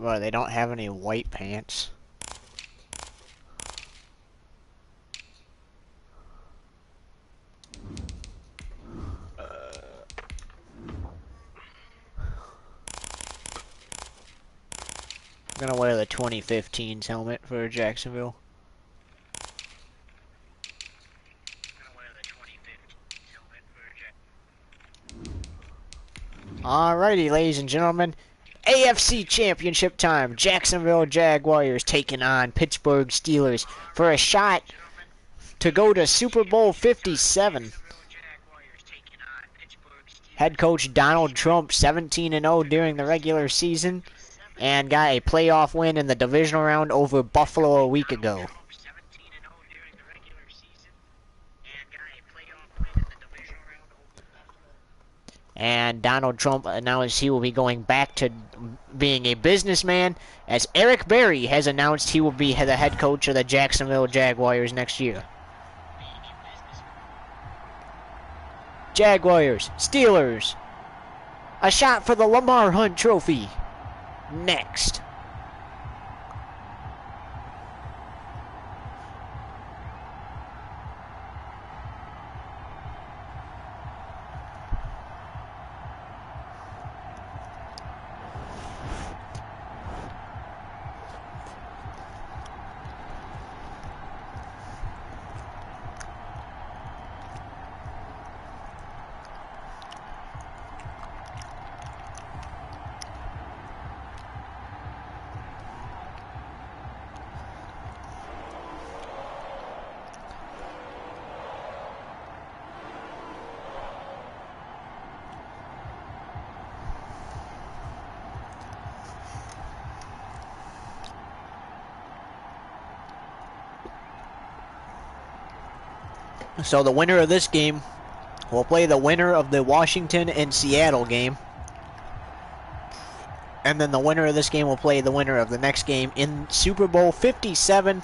Well, they don't have any white pants. I'm gonna wear the 2015's helmet for Jacksonville. Alrighty, ladies and gentlemen. AFC Championship time. Jacksonville Jaguars taking on Pittsburgh Steelers for a shot to go to Super Bowl 57. Head coach Donald Trump, 17-0 during the regular season, and got a playoff win in the divisional round over Buffalo a week ago. And Donald Trump announced he will be going back to being a businessman, as Eric Berry has announced he will be the head coach of the Jacksonville Jaguars next year. Jaguars, Steelers. A shot for the Lamar Hunt Trophy. Next. So the winner of this game will play the winner of the Washington and Seattle game. And then the winner of this game will play the winner of the next game in Super Bowl 57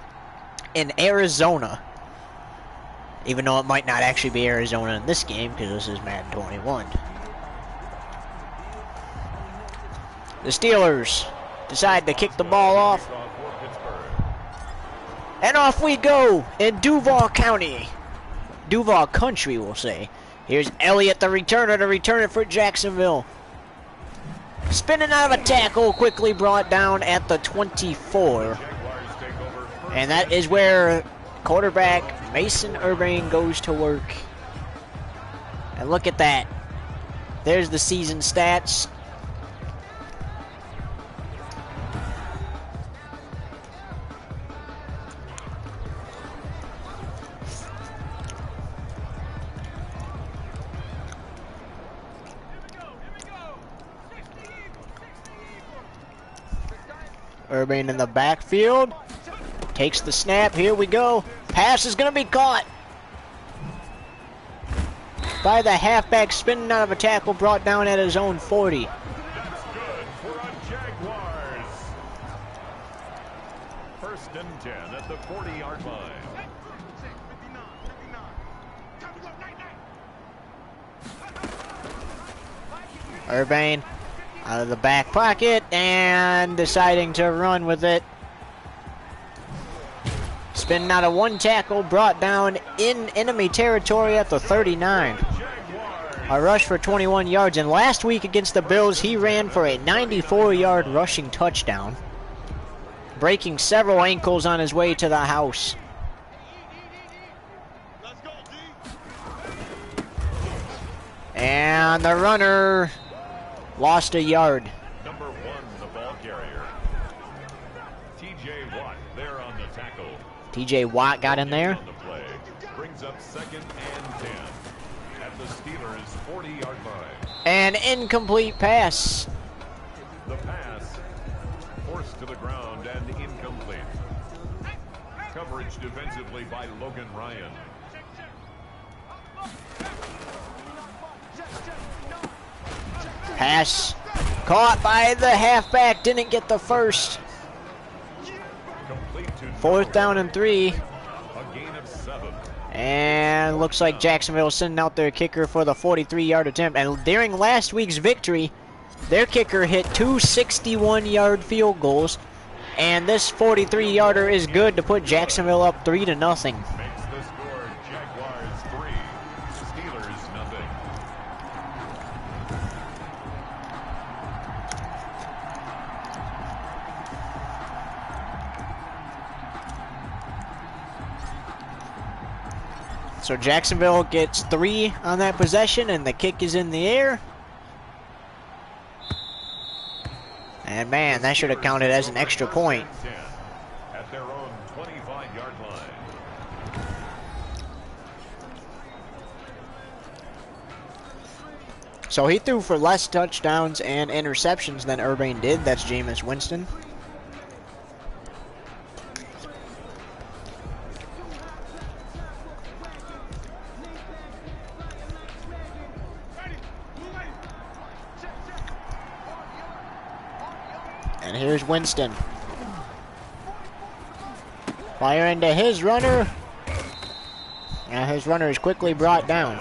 in Arizona. Even though it might not actually be Arizona in this game, because this is Madden 21. The Steelers decide to kick the ball off. And off we go in Duval County. Duval Country, we'll say. Here's Elliott, the returner, to return it for Jacksonville. Spinning out of a tackle, quickly brought down at the 24. And that is where quarterback Mason Urbane goes to work. And look at that. There's the season stats. Urbane in the backfield. Takes the snap. Here we go. Pass is going to be caught by the halfback, spinning out of a tackle, brought down at his own 40. That's good for our Jaguars. First and 10 at the 40-yard line. Urbane out of the back pocket and deciding to run with it. Spinning out of one tackle, brought down in enemy territory at the 39. A rush for 21 yards, and last week against the Bills, he ran for a 94-yard rushing touchdown, breaking several ankles on his way to the house. And the runner lost a yard. Number 1, the ball carrier. TJ Watt there on the tackle. TJ Watt got in there. On the play. Brings up 2nd and 10 at the Steelers' 40-yard line. An incomplete pass. The pass forced to the ground and incomplete. Coverage defensively by Logan Ryan. Pass caught by the halfback, didn't get the first. 4th down and 3. A gain of 7. And looks like Jacksonville sending out their kicker for the 43-yard attempt. And during last week's victory, Their kicker hit 2 61-yard field goals, and this 43-yarder is good to put Jacksonville up 3-0. Makes the score Jaguars 3, Steelers nothing. So Jacksonville gets 3 on that possession, and the kick is in the air. And man, that should have counted as an extra point. At their own 25-yard line. So he threw for less touchdowns and interceptions than Urbane did. That's Jameis Winston. And here's Winston. Fire into his runner. And his runner is quickly brought down.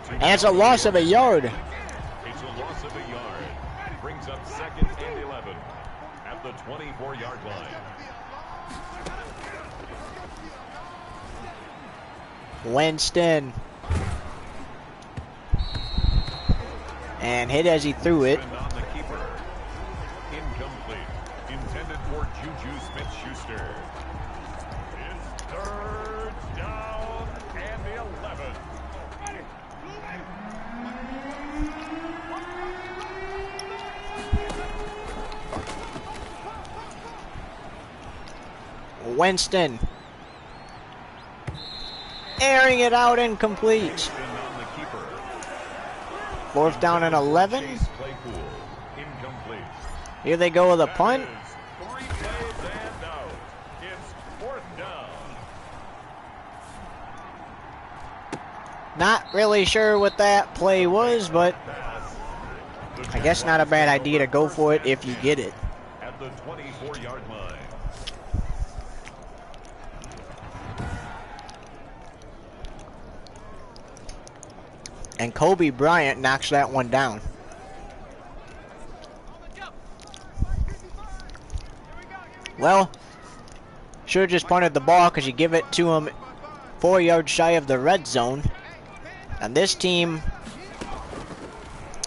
And it's a loss of a yard. It's a loss of a yard. Brings up 2nd and 11 at the 24-yard line. Winston. And hit as he threw it. Incomplete. Intended for Juju Smith-Schuster. It's 3rd down and 11. Winston. Airing it out, incomplete. 4th down and 11. Here they go with a punt. Not really sure what that play was, but I guess not a bad idea to go for it if you get it. At the 24-yard line. And Kobe Bryant knocks that one down. Well, should have just punted the ball because you give it to him 4 yards shy of the red zone. And this team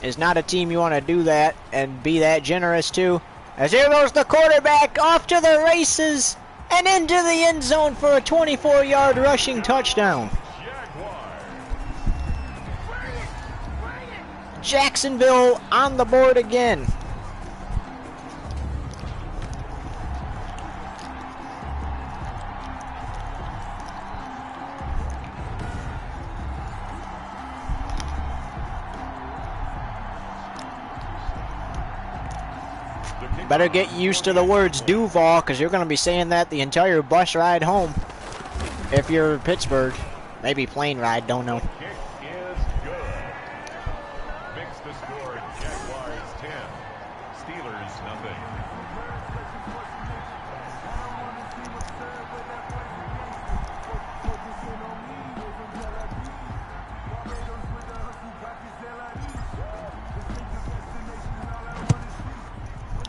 is not a team you want to do that and be that generous to. As here goes the quarterback off to the races and into the end zone for a 24-yard rushing touchdown. Jacksonville on the board again. Better get used to the words Duval, because you're going to be saying that the entire bus ride home if you're Pittsburgh. Maybe plane ride, don't know. Jaguars 10, Steelers nothing.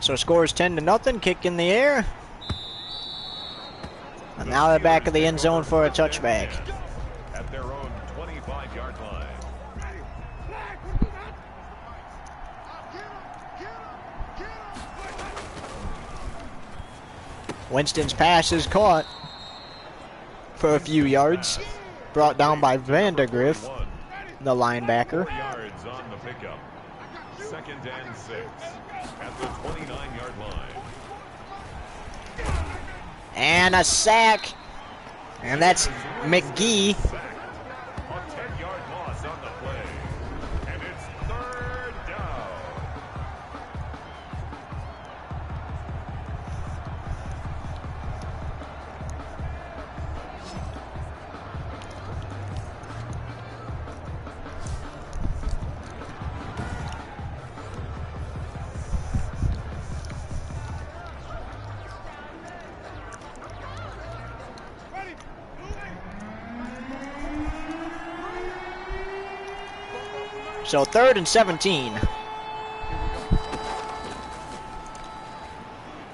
So scores 10-0, kick in the air. And now they're back at the end zone for a touchback. At their own 25-yard line. Winston's pass is caught for a few yards. Brought down by Vandegrift, the linebacker. 4 yards on the pickup. 2nd and 6 at the 29-yard line. And a sack. And that's McGee. A 10-yard loss on the play. And it's 3rd down. So 3rd and 17.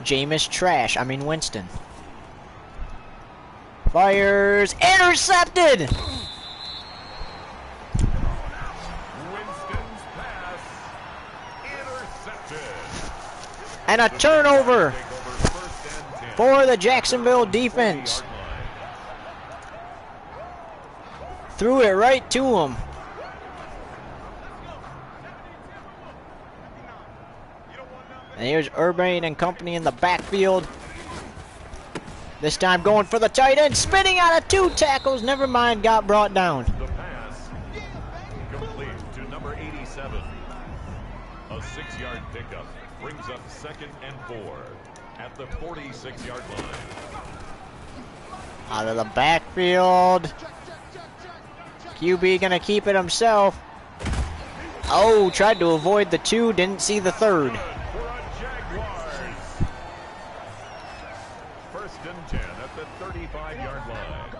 Jameis trash. I mean Winston. Fires. Intercepted! Winston's pass intercepted. And a turnover for the Jacksonville defense. Threw it right to him. And here's Urban and company in the backfield. This time going for the tight end, spinning out of 2 tackles. Never mind, got brought down. The pass complete to number 87. A 6-yard pickup brings up 2nd and 4 at the 46-yard line. Out of the backfield. QB gonna keep it himself. Oh, tried to avoid the 2, didn't see the 3rd. For a Jaguars. 1st and 10 at the 35-yard line.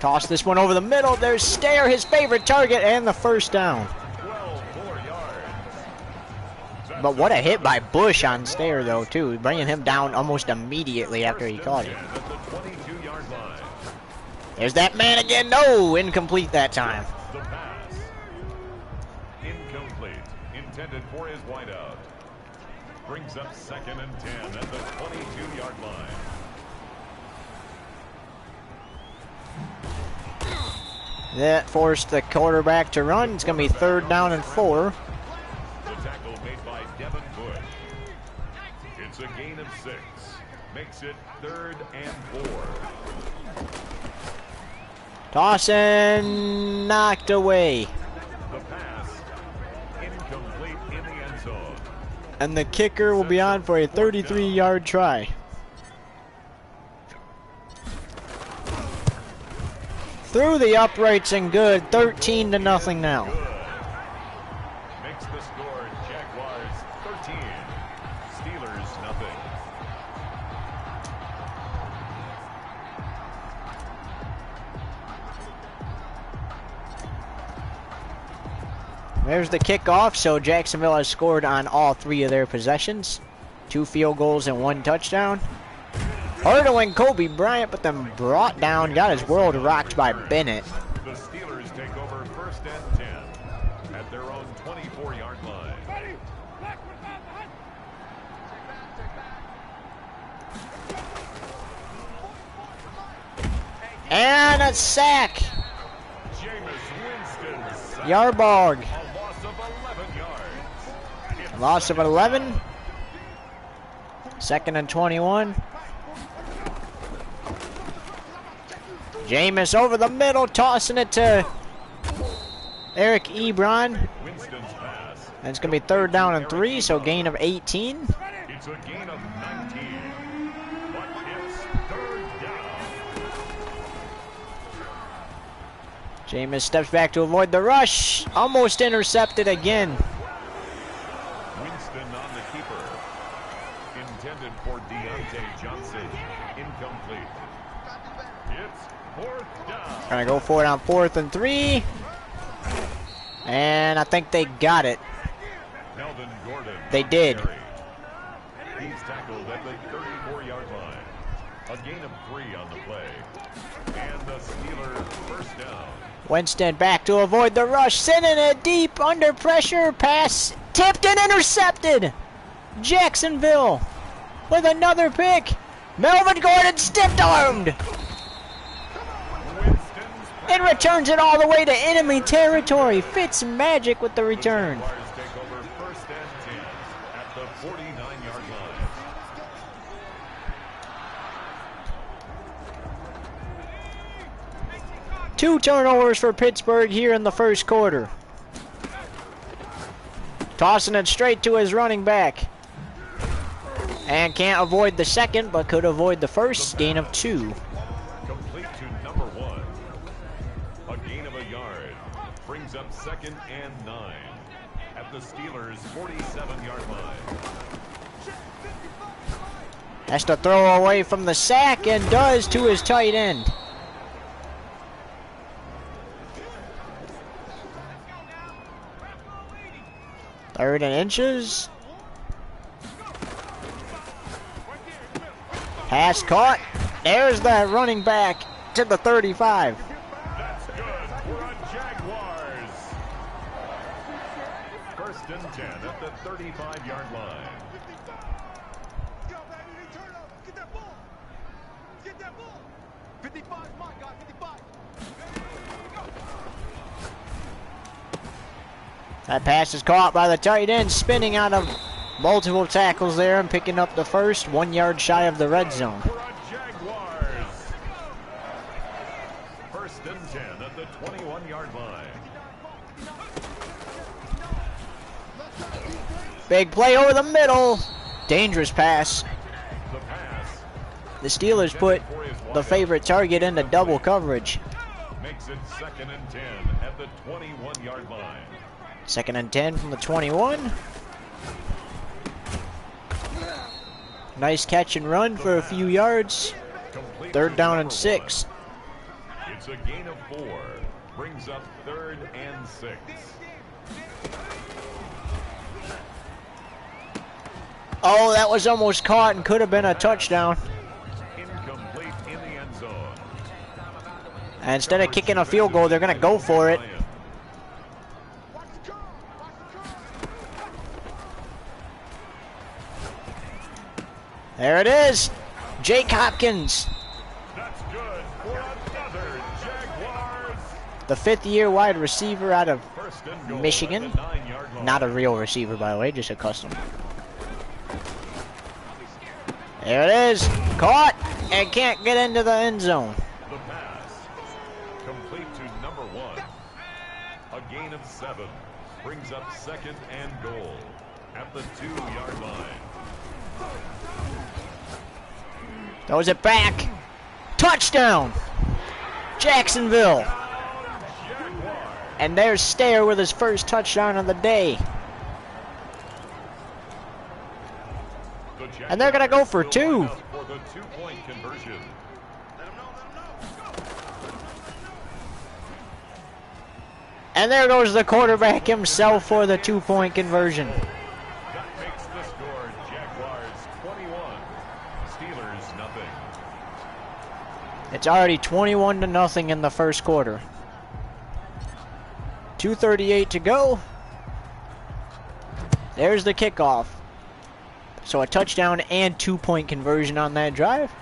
Toss this one over the middle. There's Stair, his favorite target, and the 1st down. 12 more yards. But what a hit by Bush on Stair, though, too. Bringing him down almost immediately after he caught it. At the 22-yard line. There's that man again. No, incomplete that time. The pass. Incomplete. Intended for his wideout. Brings up 2nd and 10 at the 22-yard line. That forced the quarterback to run. It's going to be 3rd down and 4. The tackle made by Devin Bush. It's a gain of 6. Makes it 3rd and 4. Tossing, knocked away. The pass. Incomplete in the end zone. And the kicker will be on for a 33-yard try. Through the uprights and good. 13-0 now. Good. Makes the score Jaguars 13. Steelers nothing. There's the kickoff, so Jacksonville has scored on all 3 of their possessions. 2 field goals and 1 touchdown. Hurdling Kobe Bryant, but then brought down, got his world rocked by Bennett. The Steelers take over 1st and 10 at their own 24-yard line. And a sack. Jameis Winston. Yarbog. A loss of 11 yards. Loss of 11. 2nd and 21. Jameis over the middle, tossing it to Eric Ebron. Winston's pass. And it's going to be 3rd down and 3, so gain of 18. It's a gain of 19. But it's 3rd down. Jameis steps back to avoid the rush. Almost intercepted again. Winston on the keeper. Intended for Deontay Johnson. Incomplete. It's 4th down. Gonna go for it on 4th and 3. And I think they got it. Melvin Gordon. They did. He's tackled at the 34-yard line. A gain of 3 on the play. And the Steelers 1st down. Winston back to avoid the rush, sending it deep under pressure. Pass tipped and intercepted. Jacksonville with another pick. Melvin Gordon stiff-armed and returns it all the way to enemy territory. Fitz magic with the return. Jaguars take over 1st and 10 at the 49-yard line. Two turnovers for Pittsburgh here in the 1st quarter. Tossing it straight to his running back. And can't avoid the 2nd, but could avoid the 1st. Gain of 2. Complete to number 1. A gain of a yard. Brings up 2nd and 9 at the Steelers' 47-yard line. Has to throw away from the sack and does to his tight end. 3rd and inches. Pass caught. There's that running back to the 35. That's good. We're on Jaguars. 1st and 10 at the 35-yard line. Get that ball. Get that ball. 55, my God, 55. That pass is caught by the tight end, spinning out of multiple tackles there and picking up the first, 1 yard shy of the red zone. We're on Jaguars. 1st and 10 at the 21-yard line. Big play over the middle. Dangerous pass. The pass The Steelers put the favorite target into double coverage. makes it 2nd and 10 at the 21-yard line. 2nd and 10 from the 21. Nice catch and run for a few yards. Complete 3rd to down number and 6. 1. It's a gain of 4. Brings up 3rd and 6. Oh, that was almost caught and could have been a touchdown. Incomplete in the end zone. And instead of kicking a field goal, they're going to go for it. There it is. Jake Hopkins, That's good for another Jaguars. the 5th-year wide receiver out of 1st and goal Michigan. at the 9-yard line. Not a real receiver, by the way, just a custom. There it is. Caught and can't get into the end zone. The pass. Complete to number 1. A gain of 7. Brings up 2nd and goal at the 2-yard line. Throws it back. Touchdown. Jacksonville. Jaguars. And there's Stair with his first touchdown of the day. The And they're going to go for Jaguars 2. will line up for the 2-point conversion. And there goes the quarterback himself for the 2-point conversion. That makes the score Jaguars 21. Steelers nothing. It's already 21-0 in the first quarter. 2:38 to go. There's the kickoff. So a touchdown and 2-point conversion on that drive.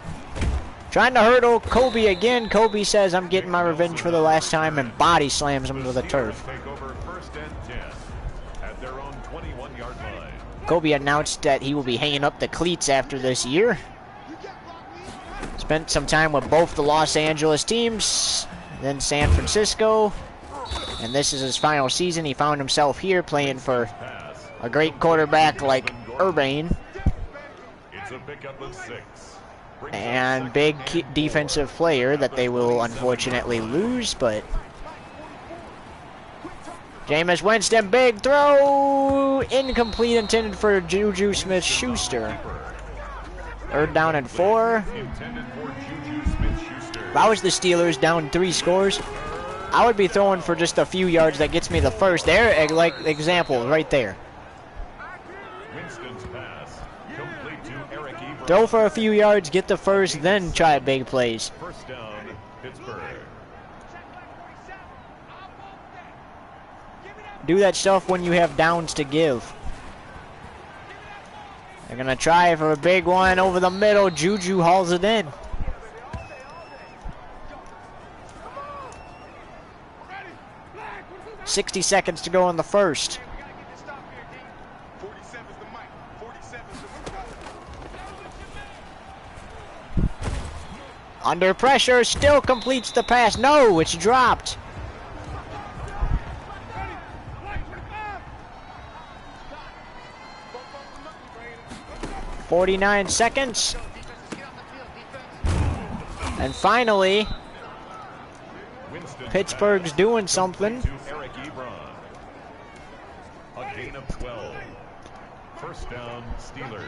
Trying to hurdle Kobe again. Kobe says, I'm getting my revenge for the last time, and body slams him to the turf. Take over 1st and 10 at their own 21-yard line. Kobe announced that he will be hanging up the cleats after this year. Spent some time with both the Los Angeles teams, then San Francisco, and this is his final season. He found himself here playing for Pass. a great quarterback like Urbane, It's a pickup of 6. Brings up and 2nd big and goal defensive at player that the they will 27-yard unfortunately line. lose, but Jameis Winston, big throw, incomplete, intended for Juju Smith-Schuster. 3rd down and 4. Intended for Juju Smith-Schuster. If I was the Steelers down 3 scores, I would be throwing for just a few yards that gets me the first. There, like example, right there. Winston's pass. Complete to Eric Ebron. Throw for a few yards, get the first, then try big plays. 1st down, Pittsburgh. Do that stuff when you have downs to give. They're going to try for a big one over the middle. Juju hauls it in. .60 seconds to go in the first. Under pressure, still completes the pass. No, it's dropped. .49 seconds. And finally, Winston's Pittsburgh's pass. doing something. To Eric Ebron. A gain of 12. 1st down, Steelers.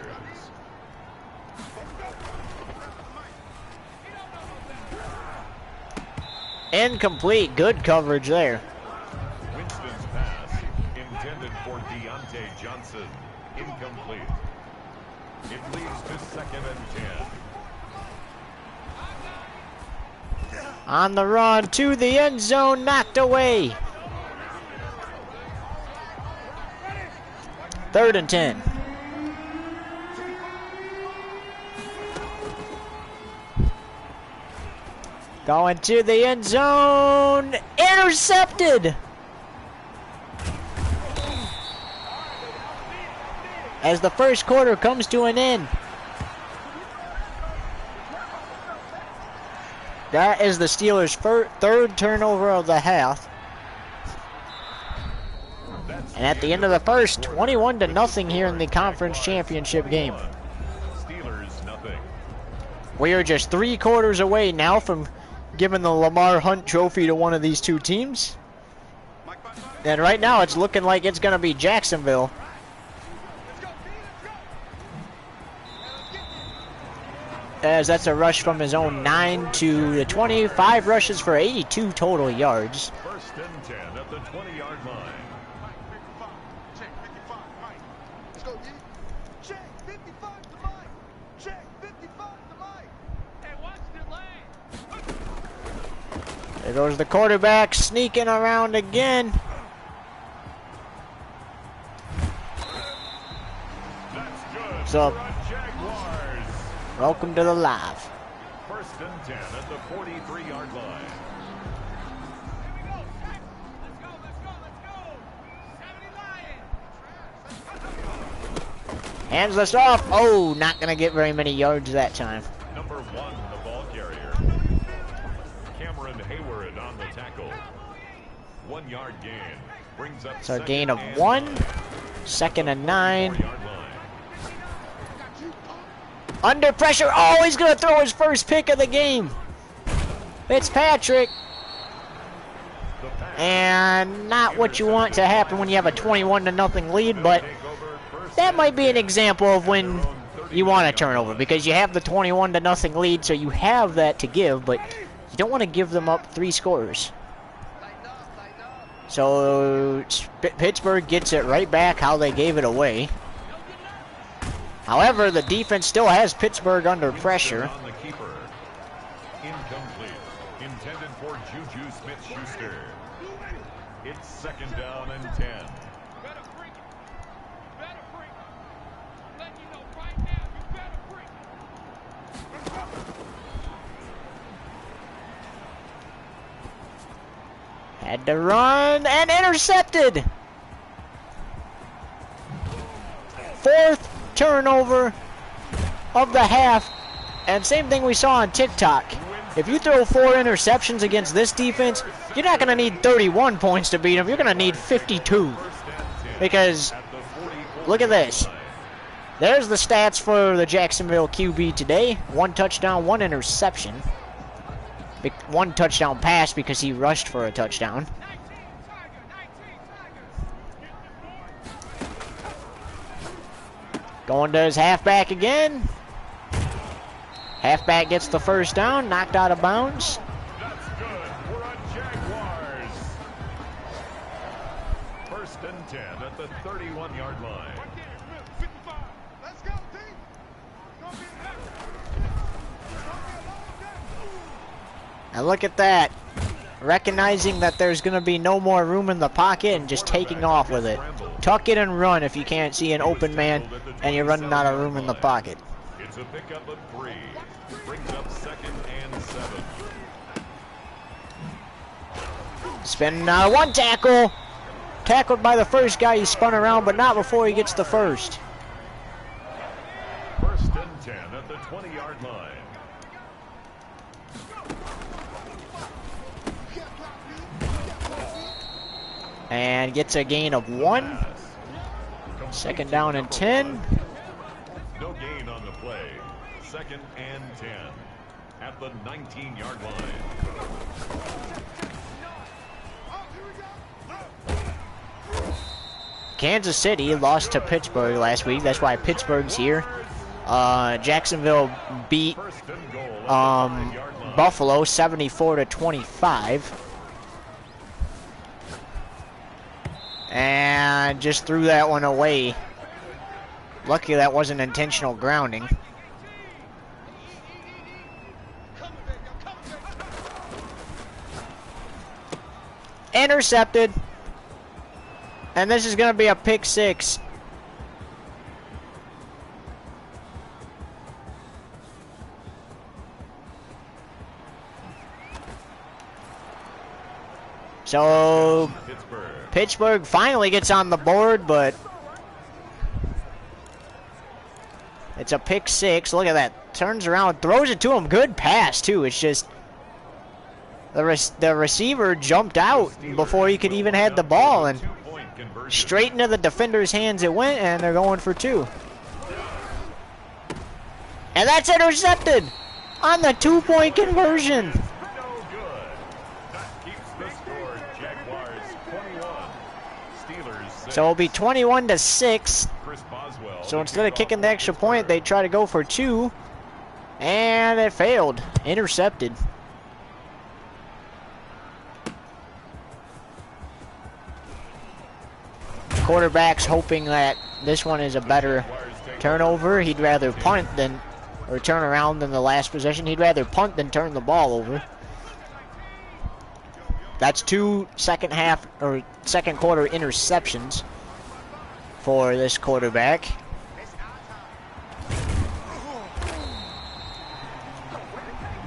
Incomplete. Good coverage there. Winston's pass intended for Deontay Johnson. Johnson. Incomplete. It leads to 2nd and 10. On the run to the end zone, knocked away. 3rd and 10. Going to the end zone, intercepted. As the first quarter comes to an end. That is the Steelers' 3rd turnover of the half. And at the end of the first, 21-0 here in the conference championship game. Steelers nothing. We are just 3 quarters away now from giving the Lamar Hunt Trophy to one of these two teams. And right now it's looking like it's going to be Jacksonville. As that's a rush from his own 9 to the 20. 5 rushes for 82 total yards. 1st and 10 at the 20-yard line. Check 55, Mike. Let's go, D. Check 55 to Mike. Check 55 to Mike. Hey, watch the lane. There goes the quarterback sneaking around again. That's good. So, For a Jaguars. welcome to the live. 1st and 10 at the 43-yard line. Hands this off. Oh, not going to get very many yards that time. Number 1, the ball carrier. Cameron Hayward on the tackle. 1-yard gain. Brings up So a 2nd gain of and 1. 2nd and 9. 4-yard line. Under pressure. Oh, he's going to throw his first pick of the game. Fitzpatrick. The pass. And not what you want to happen when you have a 21-0 lead, but that might be an example of when you want a turnover, because you have the 21-0 lead, so you have that to give, but you don't want to give them up 3 scores. So Pittsburgh gets it right back how they gave it away. However, the defense still has Pittsburgh under pressure. On the keeper. Incomplete. Intended for Juju Smith-Schuster. It's 2nd down and 10. Had to run and intercepted. 4th turnover of the half. And same thing we saw on TikTok. If you throw 4 interceptions against this defense, you're not going to need 31 points to beat them. You're going to need 52. Because look at this. There's the stats for the Jacksonville QB today. 1 touchdown, 1 interception. 1 touchdown pass because he rushed for a touchdown. Going to his halfback again. Halfback gets the first down, knocked out of bounds. That's good for a Jaguars. 1st and 10 at the 31-yard line. Let's go, D. And look at that. Recognizing that there's going to be no more room in the pocket and just taking off with it. Tuck it and run if you can't see an open man and you're running out of room in the pocket. It's a pickup of 3. Brings up 2nd and 7. Spinning out 1 tackle. Tackled by the first guy. He spun around, but not before he gets the first. 1st and 10 at the 20-yard line. And gets a gain of 1. 2nd down and 10. No gain on the play. 2nd and 10 at the 19-yard line. Kansas City lost to Pittsburgh last week. That's why Pittsburgh's here. Jacksonville beat 1st and goal at the 5-yard line. Buffalo 74-25. And just threw that one away Lucky that wasn't intentional grounding. Intercepted. And this is going to be a pick six. So Pittsburgh finally gets on the board, but it's a pick six. Look at that. Turns around, throws it to him. Good pass, too. It's just the receiver jumped out before he could even have the ball, and straight into the defender's hands it went, and they're going for two. And that's intercepted on the 2-point conversion. No good. That keeps the score. Jaguars 21. Steelers 6. So it'll be 21-6. Chris Boswell. So instead of kicking the extra point, they try to go for two, and it failed. Intercepted. Quarterback's hoping that this one is a better turnover. He'd rather punt than, or turn around than the last possession. He'd rather punt than turn the ball over. That's two second quarter interceptions for this quarterback.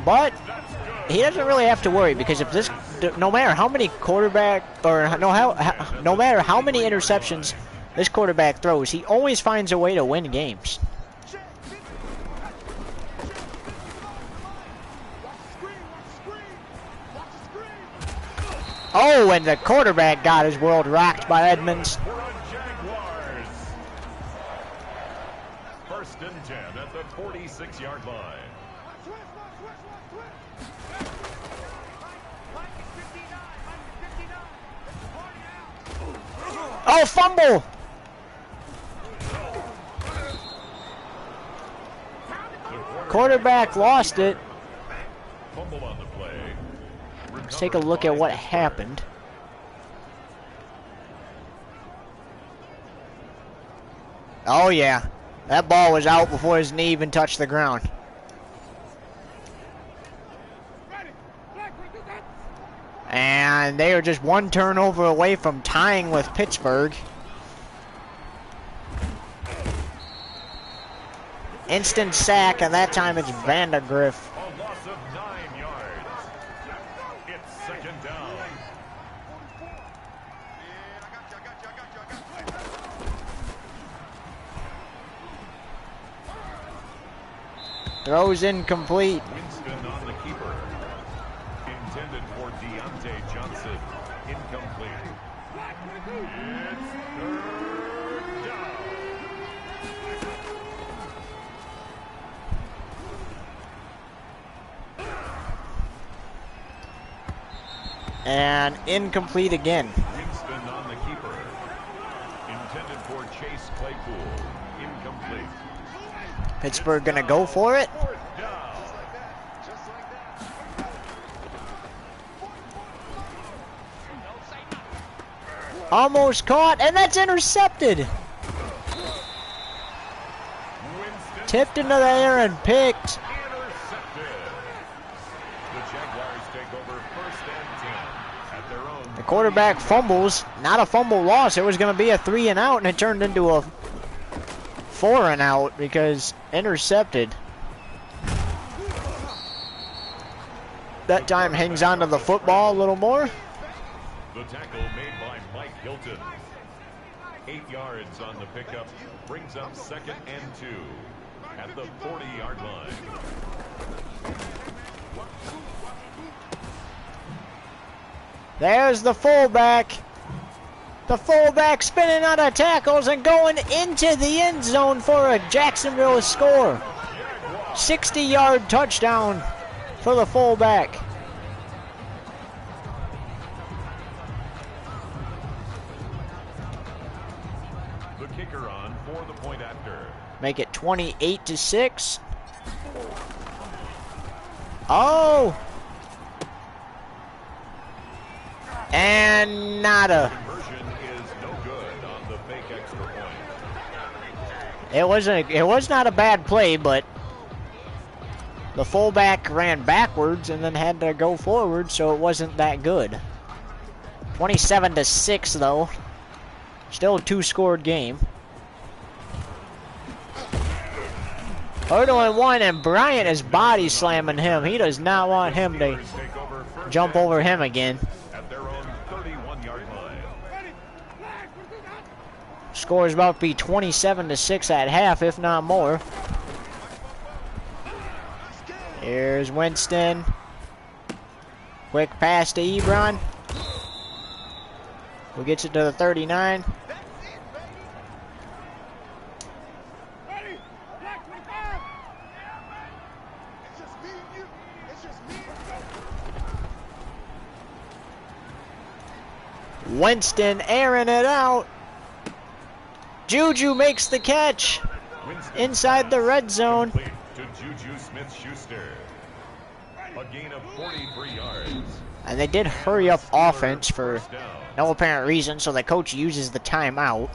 But he doesn't really have to worry, because if this, no matter how many no matter how many interceptions this quarterback throws, he always finds a way to win games. Oh, and the quarterback got his world rocked by Edmonds. We're on Jaguars. First and 10 at the 46-yard line. Oh, fumble! Quarterback lost it. Fumble on the play. Let's take a look at what happened. Oh yeah, that ball was out before his knee even touched the ground. And they are just one turnover away from tying with Pittsburgh. Instant sack, and that time it's Vandegrift. A loss of 9 yards. It's second down. Throws incomplete. Winston on the keeper. Intended for Deontay Johnson. Incomplete. It's third down. And incomplete again. Winston on the keeper. Intended for Chase Claypool. Incomplete. Pittsburgh gonna go for it. Fourth down. Almost caught, and that's intercepted. Winston Tipped into the air and picked. intercepted. The Jaguars take over first and 10 at their own. The quarterback fumbles. Not a fumble loss. It was going to be a 3 and out, and it turned into a 4 and out because intercepted. That time hangs on to the football a little more. The tackle made by Mike Hilton. 8 yards on the pickup. Brings up second and 2 at the 40-yard line. There's the fullback. The fullback spinning out of tackles and going into the end zone for a Jacksonville score. 60-yard touchdown for the fullback. The kicker on for the point after. Make it 28-6. Oh! And nada. Conversion is no good on the fake extra point. It was not a bad play, but the fullback ran backwards and then had to go forward, so it wasn't that good. 27-6 though. Still a 2-scored game. 3rd and 1, and Bryant is body slamming him. He does not want him to jump over him again. At their own 31-yard line. Score is about to be 27-6 at half, if not more. Here's Winston. Quick pass to Ebron. Who gets it to the 39. Winston airing it out. Juju makes the catch inside the red zone. To Juju Smith-Schuster. A gain of 43 yards. And they did hurry up offense for no apparent reason, so the coach uses the timeout.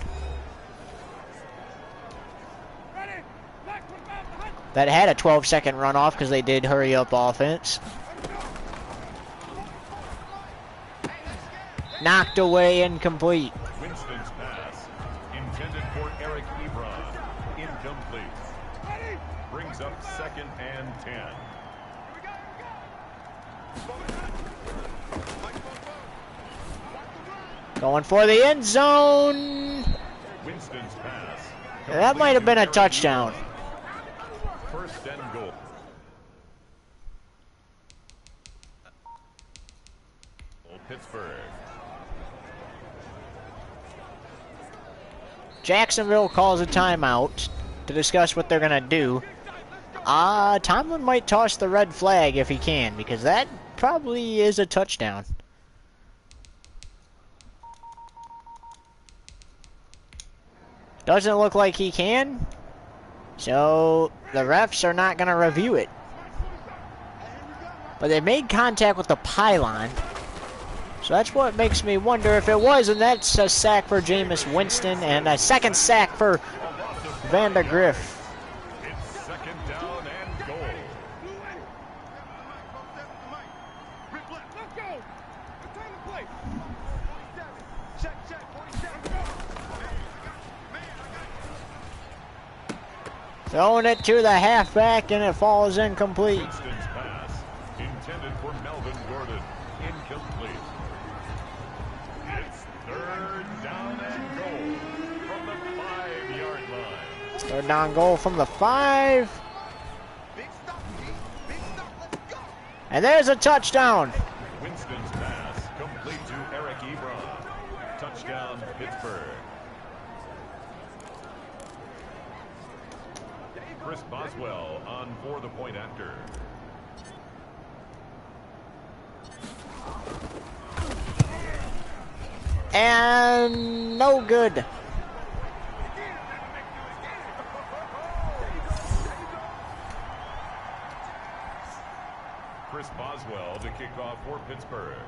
That had a 12-second runoff because they did hurry up offense. Knocked away, incomplete. Winston's pass, intended for Eric Ebron, incomplete. Brings up 2nd and 10. Going for the end zone. Winston's pass. That might have been a touchdown. 1st and goal. Pittsburgh. Jacksonville calls a timeout to discuss what they're going to do. Tomlin might toss the red flag if he can, because that probably is a touchdown. Doesn't look like he can, so the refs are not going to review it. But they made contact with the pylon, so that's what makes me wonder if it was, and that's a sack for Jameis Winston and a 2nd sack for Vandegrift. It's 2nd down and goal. Throwing it to the halfback, and it falls incomplete. Winston's pass, intended for Melvin Gordon, incomplete. It's 3rd down and goal from the 5-yard line. 3rd down goal from the 5. And there's a touchdown. Winston's pass, complete to Eric Ebron. Touchdown, Pittsburgh. Chris Boswell on for the point after. And no good. Chris Boswell to kick off for Pittsburgh.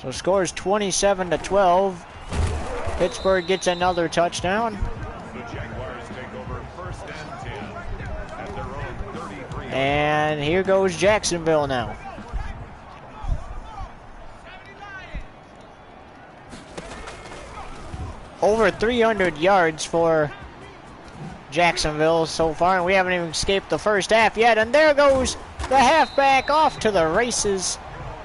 So scores 27-12. Pittsburgh gets another touchdown. The Jaguars take over 1st and 10 at their own 33. And here goes Jacksonville now. Over 300 yards for Jacksonville so far, and we haven't even escaped the first half yet. And there goes the halfback off to the races.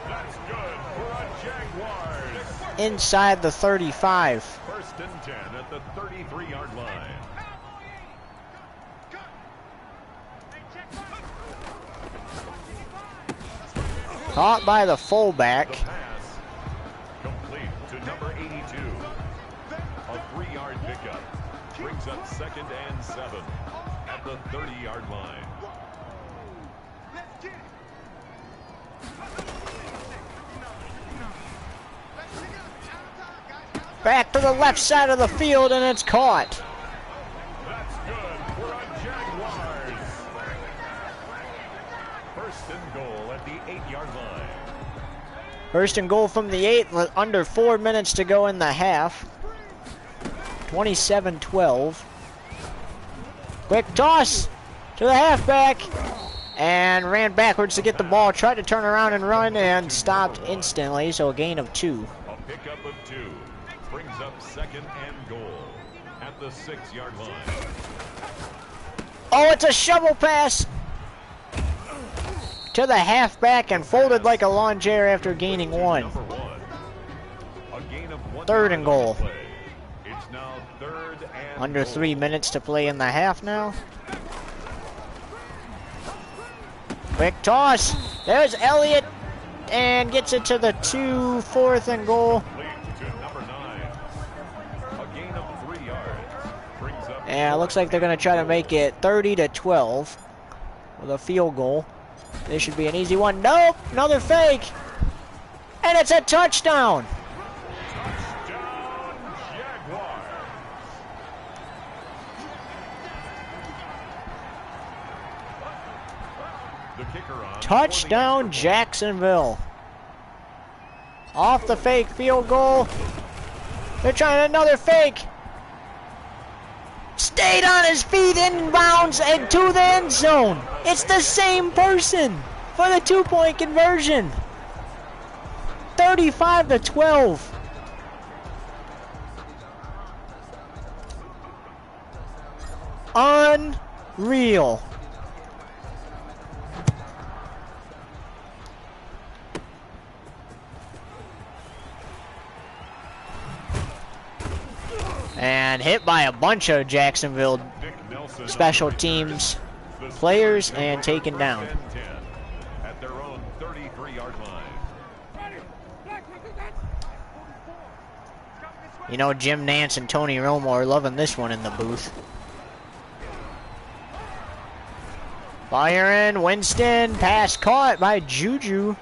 That's good for a Jaguars. Inside the 35. 1st and 10 at the 33-yard line. Caught by the fullback. The pass complete to number 82. A 3-yard pickup brings up 2nd and 7 at the 30-yard line. Back to the left side of the field, and it's caught. That's good for a Jaguars. 1st and goal at the 8-yard line. First and goal from the 8 with under 4 minutes to go in the half. 27-12. Quick toss to the halfback. And ran backwards to get the ball. Tried to turn around and run and stopped instantly. So a gain of 2. A pickup of 2 brings up second and goal at the 6-yard line. Oh, it's a shovel pass to the halfback and folded like a lawn chair after gaining 1. Number 1. A gain of 1 Third and goal. play. It's now third and Under goal. 3 minutes to play in the half now. Quick toss. There's Elliott and gets it to the 2, 4th and goal. Complete to number 9. A gain of 3 yards brings up. And it looks like they're going to try to make it 30-12 with a field goal. This should be an easy one. Nope, another fake. And it's a touchdown. Touchdown, Jaguars. The kicker on Touchdown, for the Jacksonville. Off the fake field goal. They're trying another fake. Stayed on his feet, inbounds, and to the end zone. It's the same person for the 2-point conversion. 35-12. Unreal. And hit by a bunch of Jacksonville Nick Nelson special teams players and taken down. 10-10 at their own 33-yard line. You know, Jim Nance and Tony Romo are loving this one in the booth. Firing, Winston, pass caught by Juju.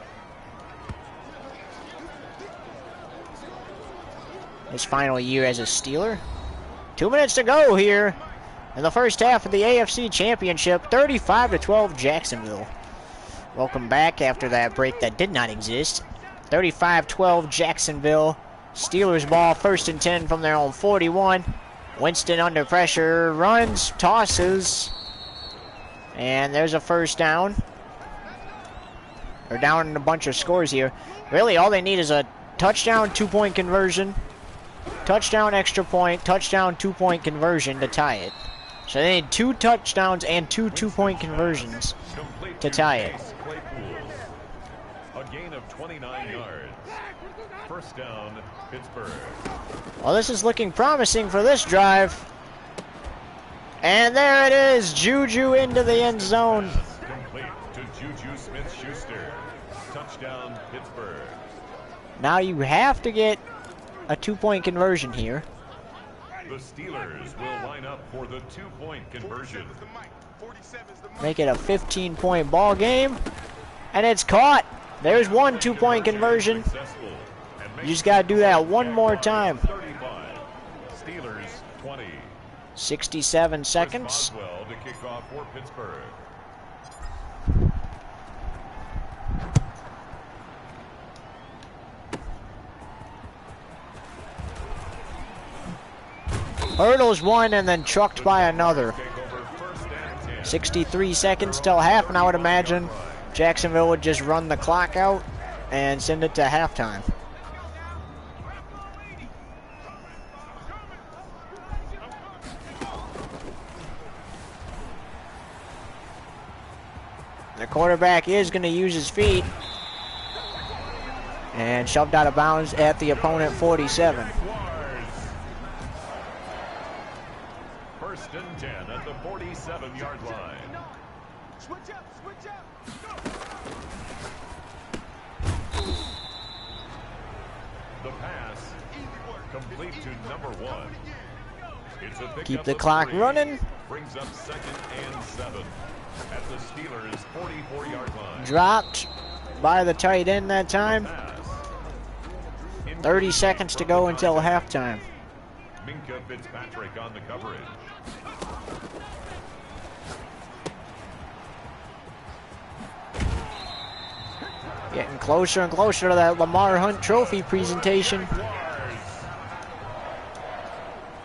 His final year as a Steeler. 2 minutes to go here in the first half of the AFC Championship. 35-12 Jacksonville. Welcome back after that break that did not exist. 35-12 Jacksonville. Steelers ball, 1st and 10 from their own 41. Winston under pressure, runs, tosses. And there's a first down. They're down in a bunch of scores here. Really, all they need is a touchdown, 2-point conversion. Touchdown, extra point, touchdown, 2-point conversion to tie it. So they need 2 touchdowns and 2 2-point conversions to tie it. A gain of 29 yards. First down, Pittsburgh. Well, this is looking promising for this drive. And there it is, Juju into the end zone. Complete to Juju Smith-Schuster. Touchdown, Pittsburgh. Now you have to get a 2-point conversion here. The Steelers will line up for the 2-point conversion. Make it a 15-point ball game. And it's caught. There's one 2-point conversion. You just got to do that one more time. 35. Steelers 20. 67 seconds. Boswell to kick off for Pittsburgh. Hurdles one and then trucked by another. 63 seconds till half, and I would imagine Jacksonville would just run the clock out and send it to halftime. The quarterback is going to use his feet and shoved out of bounds at the opponent 47. First and 10 at the 47-yard line. Switch up, switch up. The pass complete to number 1. It's a pickup Keep the of clock 3. running. Brings up 2nd and 7 at the Steelers' 44-yard line. Dropped by the tight end that time. Pass. 30 seconds to go until halftime. Minka Fitzpatrick on the coverage. Getting closer and closer to that Lamar Hunt Trophy presentation.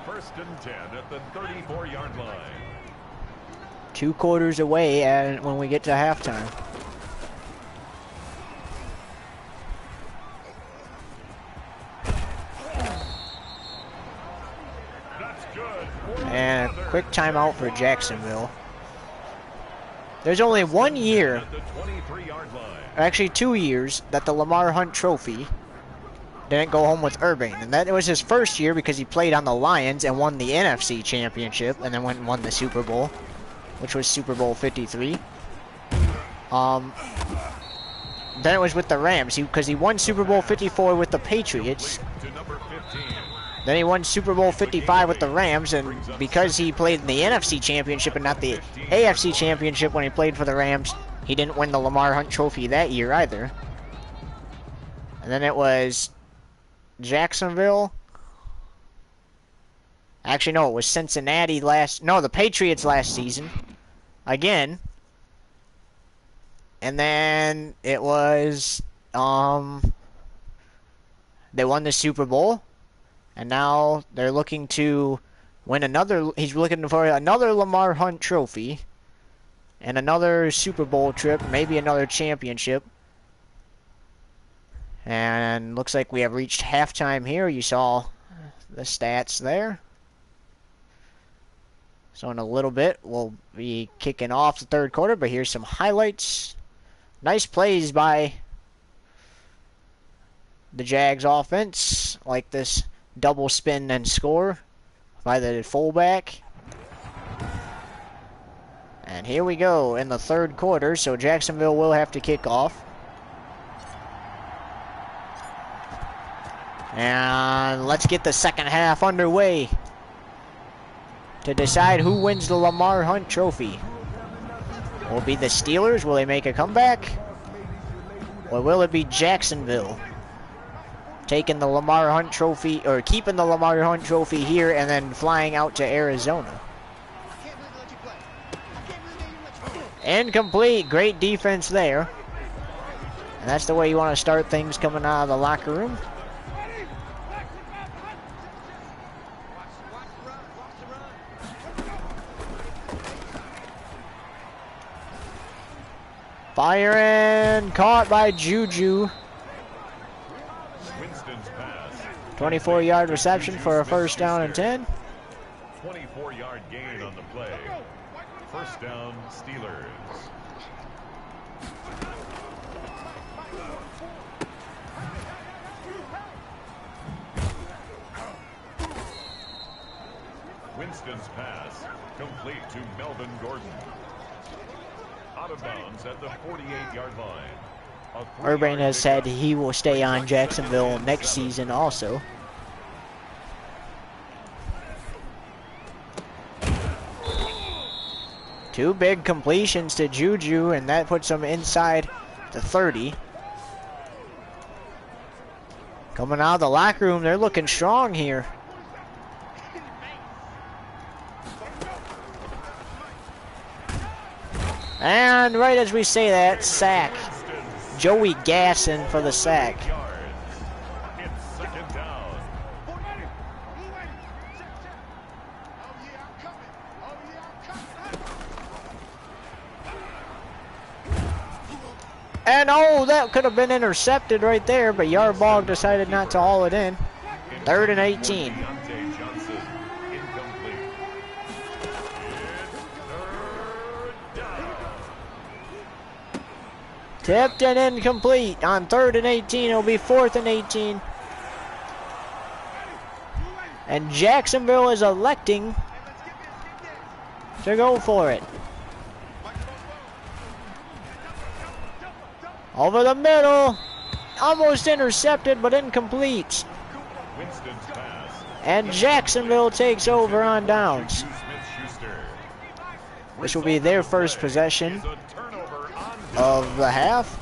First and 10 at the 34-yard line. 2 quarters away and when we get to halftime. That's good. And a quick timeout for Jacksonville. There's only 1 year, At the 23-yard line. actually 2 years, that the Lamar Hunt Trophy didn't go home with Urban. And that was his first year because he played on the Lions and won the NFC Championship and then went and won the Super Bowl, which was Super Bowl 53. Then it was with the Rams because he won Super Bowl 54 with the Patriots. To number 15. Then he won Super Bowl 55 with the Rams, and because he played in the NFC Championship and not the AFC Championship when he played for the Rams, he didn't win the Lamar Hunt Trophy that year either. And then it was Jacksonville. Actually, no, it was Cincinnati the Patriots last season. Again. And then it was, they won the Super Bowl. And now they're looking to win he's looking for another Lamar Hunt Trophy. And another Super Bowl trip, maybe another championship. And looks like we have reached halftime here. You saw the stats there. So in a little bit, we'll be kicking off the third quarter, but here's some highlights. Nice plays by the Jags offense, like this double spin and score by the fullback. And here we go in the third quarter, so Jacksonville will have to kick off. And let's get the second half underway to decide who wins the Lamar Hunt Trophy. Will it be the Steelers? Will they make a comeback? Or will it be Jacksonville taking the Lamar Hunt Trophy, or keeping the Lamar Hunt Trophy here and then flying out to Arizona? Incomplete. Great defense there. And that's the way you want to start things coming out of the locker room. Firing, caught by Juju. Winston's pass. 24-yard reception for a first down and 10. 24-yard gain on the play. First down, Steelers. Winston's pass, complete to Melvin Gordon. Out of bounds at the 48-yard line. Urban has said he will stay on Jacksonville next season also. Two big completions to Juju, and that puts him inside the 30. Coming out of the locker room, they're looking strong here. And right as we say that, sack. Joey Gasson for the sack. It's second down. And oh, that could have been intercepted right there, but Yarbog decided not to haul it in. 3rd and 18. Tipped and incomplete on 3rd and 18. It'll be 4th and 18. And Jacksonville is electing to go for it. Over the middle. Almost intercepted, but incomplete. And Jacksonville takes over on downs. This will be their first possession of the half.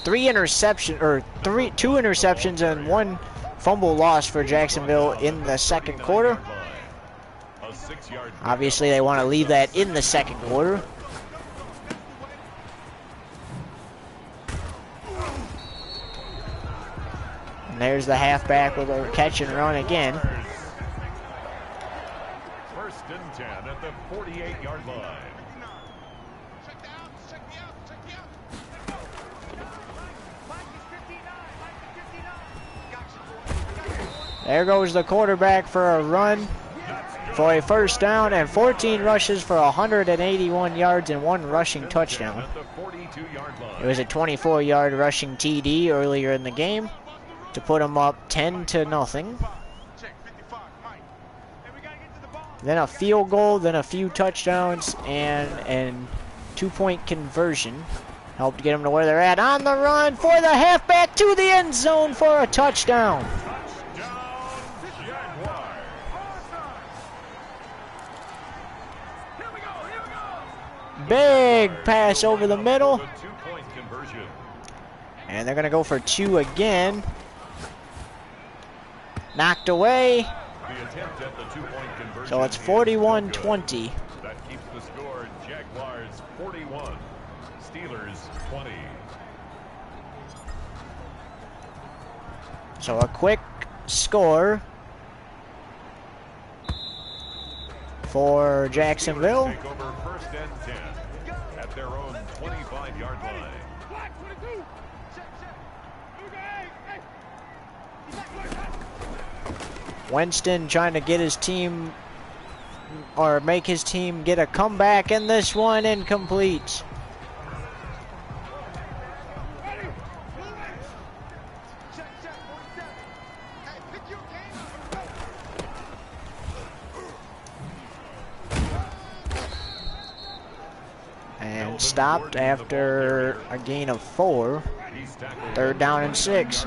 Two interceptions and one fumble loss for Jacksonville in the second quarter. Obviously, they want to leave that in the second quarter. And there's the halfback with a catch and run again. First and 10 at the 48-yard line. There goes the quarterback for a run for a first down and 14 rushes for 181 yards and 1 rushing touchdown. It was a 24-yard rushing TD earlier in the game to put them up 10-0. Then a field goal, then a few touchdowns, and 2-point conversion helped get them to where they're at. On the run for the halfback to the end zone for a touchdown. Big pass over the middle. And they're going to go for 2 again. Knocked away. So it's 41-20. That keeps the score. Jaguars 41, Steelers 20. So a quick score for Jacksonville. Take over first and 10 at their own 25-yard line. Winston trying to get his team, or make his team get a comeback in this one. Incomplete. And stopped after a gain of 4. 3rd down and 6.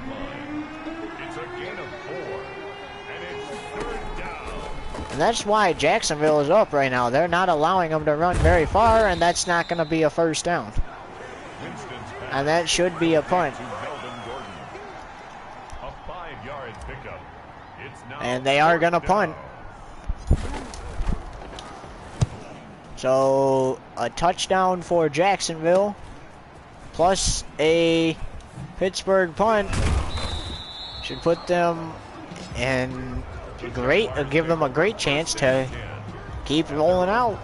And that's why Jacksonville is up right now. They're not allowing them to run very far, and that's not going to be a first down. And that should be a punt. And they are going to punt. So a touchdown for Jacksonville plus a Pittsburgh punt should put them in give them a great chance to keep rolling out.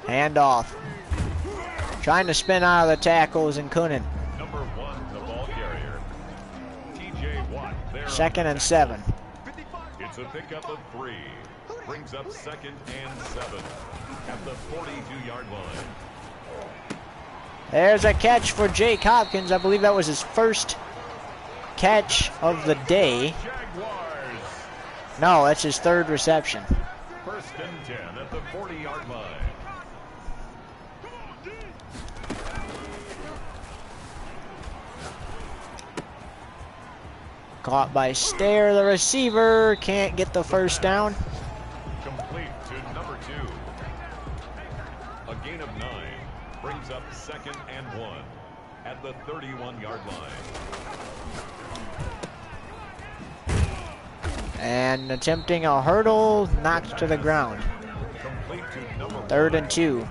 Handoff. Trying to spin out of the tackles and couldn't. Number 1, the ball carrier. TJ Watt. 2nd and 7. It's a pickup of 3. Brings up 2nd and 7 at the 42-yard line. There's a catch for Jake Hopkins. I believe that was his first catch of the day. Jaguars. No, that's his 3rd reception. First and 10 at the 40-yard line. Caught by Stair, the receiver. Can't get the first down. Complete to number 2. A gain of 9. Brings up 2nd and 1 at the 31-yard line. And attempting a hurdle, knocked to the ground. Complete to number 3rd and 2.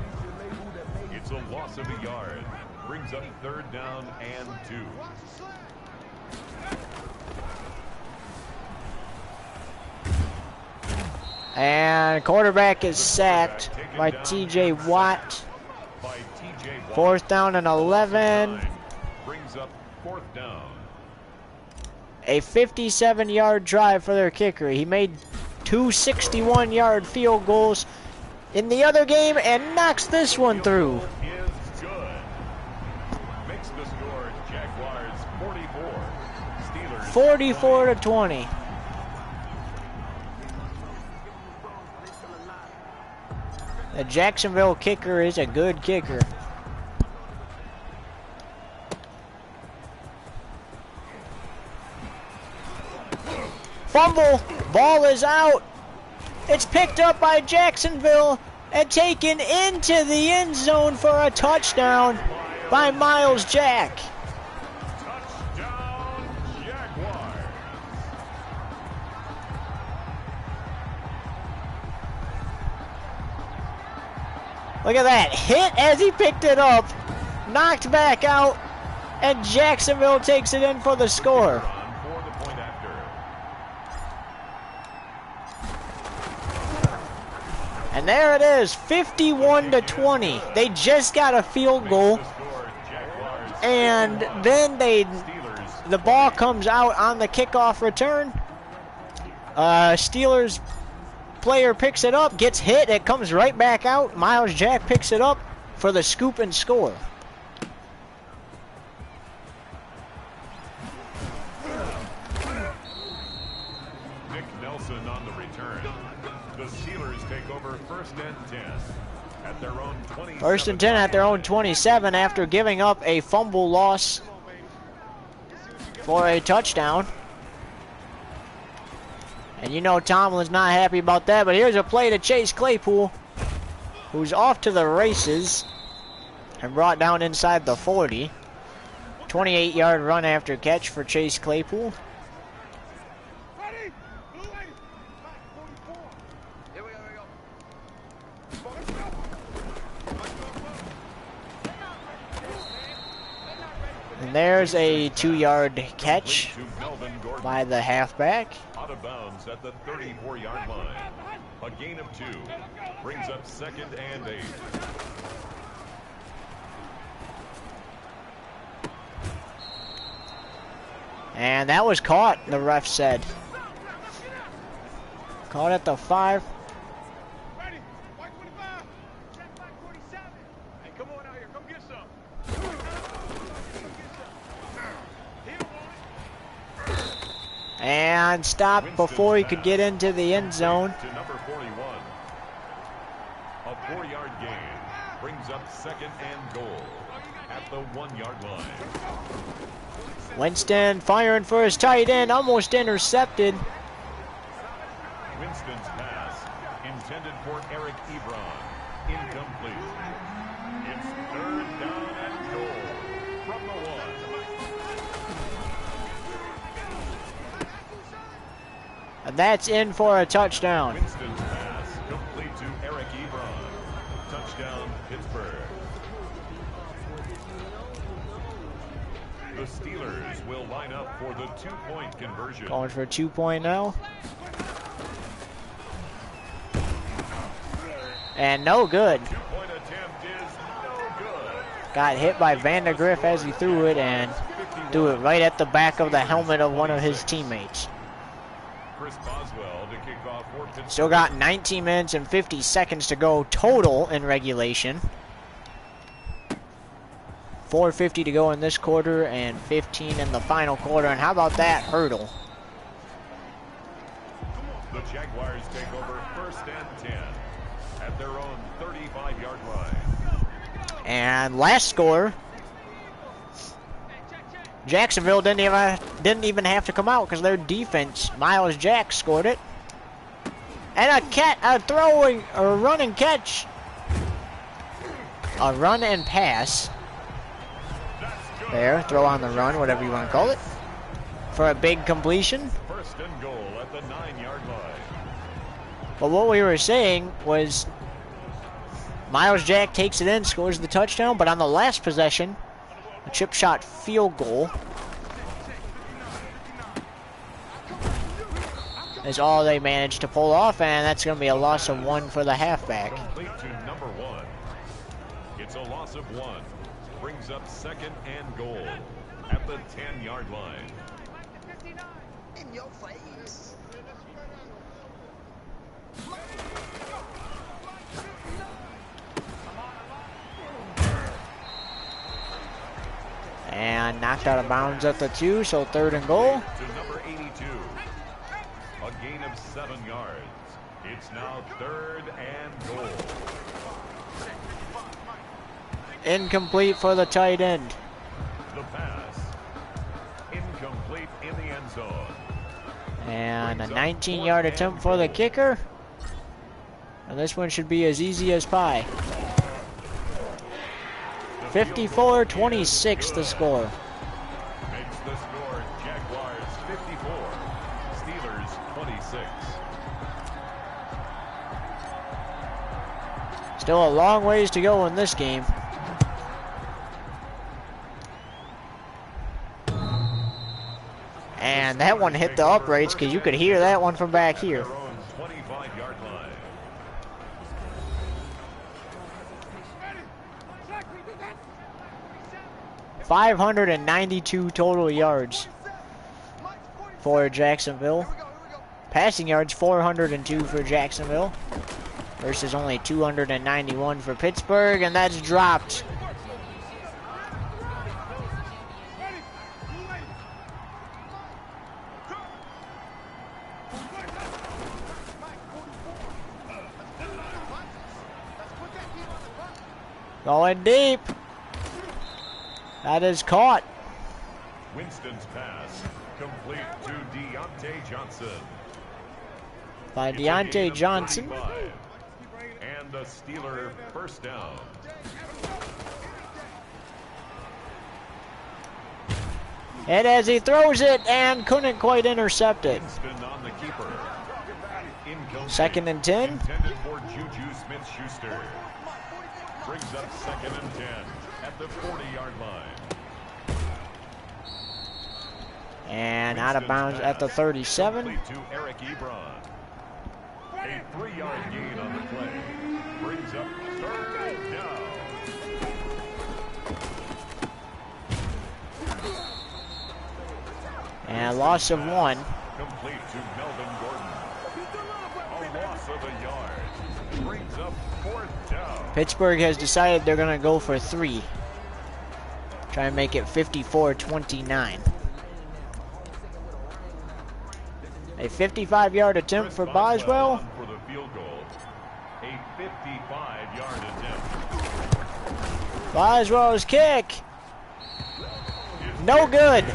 It's a loss of a yard. Brings up 3rd down and 2. And quarterback is sacked by TJ Watt. 4th down and 11. Brings up 4th down. A 57-yard drive for their kicker. He made 2 61-yard field goals in the other game and knocks this one through. Is good. Makes the score Jaguars 44. Steelers 44-20. The Jacksonville kicker is a good kicker. Fumble. Ball is out. It's picked up by Jacksonville and taken into the end zone for a touchdown by Miles Jack. Touchdown Jaguars. Look at that. Hit as he picked it up. Knocked back out. And Jacksonville takes it in for the score. And there it is, 51-20. They just got a field goal. And then the ball comes out on the kickoff return. Steelers player picks it up, gets hit, it comes right back out. Miles Jack picks it up for the scoop and score. Nick Nelson on the return. The Steelers take over first and 10 at their own 27. First and 10 at their own 27 after giving up a fumble loss for a touchdown. And you know Tomlin's not happy about that, but here's a play to Chase Claypool, who's off to the races and brought down inside the 40. 28-yard run after catch for Chase Claypool. And there's a 2-yard catch by the halfback. Out of bounds at the 34-yard line. A gain of 2 brings up second and 8. And that was caught, the ref said. Caught at the 5. Ready? White 25. Check back 47. Hey, come on out here. Come get some. And stopped before he could get into the end zone. To number 41. A 4-yard gain brings up second and goal at the 1-yard line. Winston firing for his tight end, almost intercepted. Winston's pass intended for Eric Ebron. Incomplete. It's third down and goal from the 1. And that's in for a touchdown. Winston's pass complete to Eric Ebron. Touchdown, Pittsburgh. The Steelers will line up for the 2-point conversion. Going for a 2-point now. And no good. 2-point attempt is no good. Got hit by Vandegrift as he threw it and threw it right at the back of the helmet of one of his teammates. Chris Boswell to kick off for Pittsburgh. Still got 19 minutes and 50 seconds to go total in regulation. 4:50 to go in this quarter and 15 in the final quarter. And how about that hurdle? The Jaguars take over first and 10 at their own 35-yard line. And last score, Jacksonville didn't even have to come out because their defense, Miles Jack, scored it. And a run and catch. A run and pass. There, throw on the run, whatever you want to call it. For a big completion. First and goal at the 9-yard line. But what we were saying was Miles Jack takes it in, scores the touchdown, but on the last possession, a chip shot field goal is all they managed to pull off, and that's going to be a loss of 1 for the halfback. Complete to number 1. It's a loss of 1. Brings up second and goal at the 10-yard line. In your face. And knocked out of bounds at the 2, so 3rd and goal. To number 82. A gain of 7 yards. It's now 3rd and goal. Incomplete for the tight end. The pass. Incomplete in the end zone. And a 19-yard attempt for the kicker. And this one should be as easy as pie. 54-26 the score. Makes the score Jaguars 54, Steelers 26. Still a long ways to go in this game. And that one hit the uprights because you could hear that one from back here. 592 total yards for Jacksonville. Passing yards 402 for Jacksonville versus only 291 for Pittsburgh, and that's dropped. Going deep. That is caught. Winston's pass complete to Deontay Johnson. By Deontay Johnson. And the Steeler first down. And as he throws it and couldn't quite intercept it. Winston on the keeper. Second and 10. Intended for Juju Smith-Schuster. Brings up second and 10 at the 40-yard line. And out of bounds at the 37. To Eric Ebron. A 3-yard gain on the play. Brings up third down. And a loss of 1. Complete to Melvin Gordon. A loss of a yard. Brings up fourth down. Pittsburgh has decided they're going to go for 3. Try and make it 54-29. A 55-yard attempt for Boswell. For the field goal. A 55-yard attempt. Boswell's kick. No good. No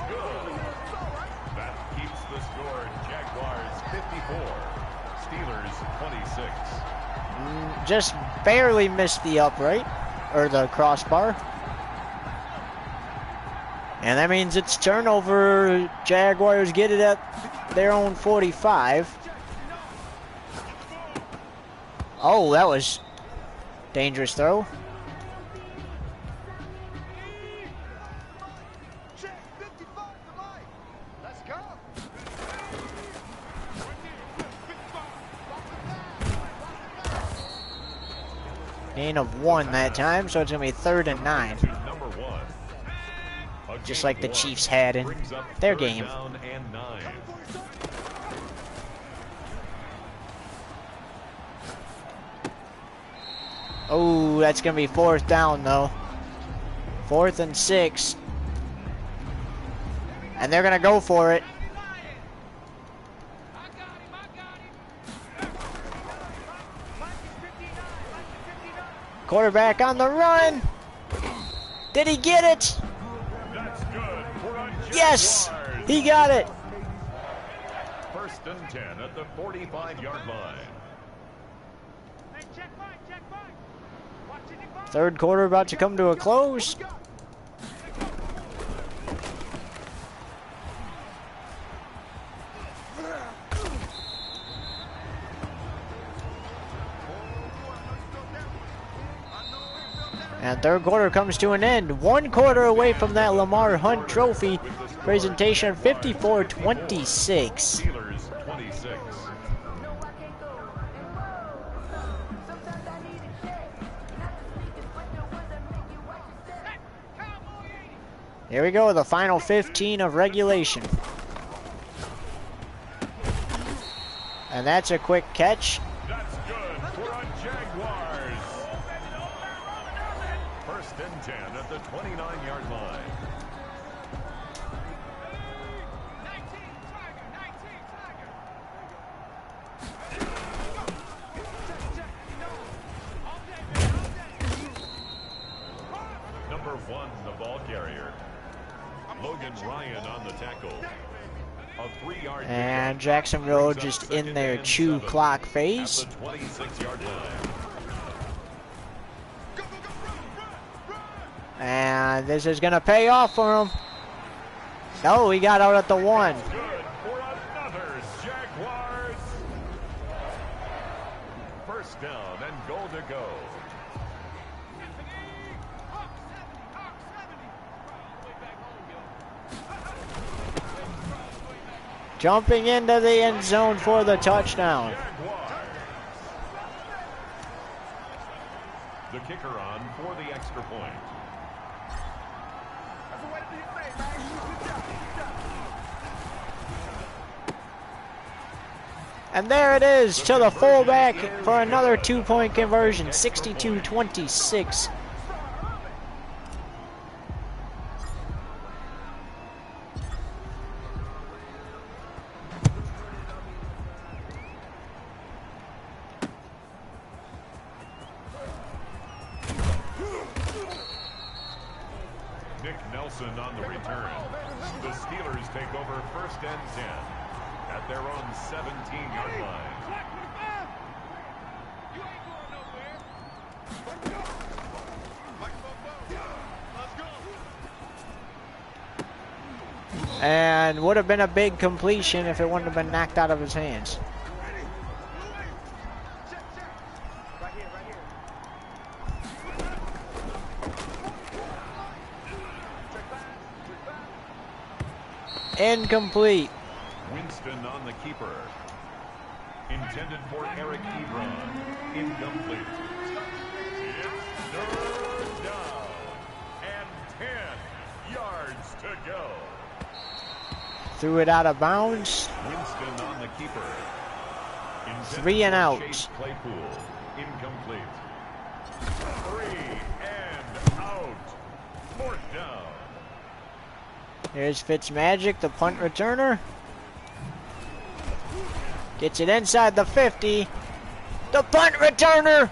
good. That keeps the score. Jaguars 54. Steelers 26. Just barely missed the upright, or the crossbar. And that means it's turnover. Jaguars get it at their own 45. Oh, that was dangerous throw. Gain of 1 that time, so it's going to be 3rd and 9. Just like the Chiefs had in their game. Oh, that's going to be 4th down, though. 4th and 6. And they're going to go for it. Quarterback on the run. Did he get it? That's good. Yes, he got it. 1st and 10 at the 45-yard line. Third quarter about to come to a close. And third quarter comes to an end. 1 quarter away from that Lamar Hunt Trophy presentation, 54-26. Steelers 26. Here we go, the final 15 of regulation. And that's a quick catch. That's good for a Jaguars. 1st and 10 at the 29-yard line. Number 1, the ball carrier. Logan Ryan on the tackle. A 3-yard And Jacksonville just in their chew clock phase. at the 26-yard line. And this is going to pay off for him. Oh, he got out at the 1. Good for another Jaguars. First down and goal to go. Jumping into the end zone for the touchdown. The kicker on for the extra point. And there it is to the fullback for another 2-point conversion, 62-26. On the return. The Steelers take over first and 10 at their own 17-yard line. And would have been a big completion if it wouldn't have been knocked out of his hands. Incomplete. Winston on the keeper. Intended for Eric Ebron. Incomplete. Third down. And 10 yards to go. Threw it out of bounds. Winston on the keeper. Intended 3 and out. Claypool. Incomplete. 3 and out. Fourth down. Here's Fitzmagic, the punt returner. Gets it inside the 50. The punt returner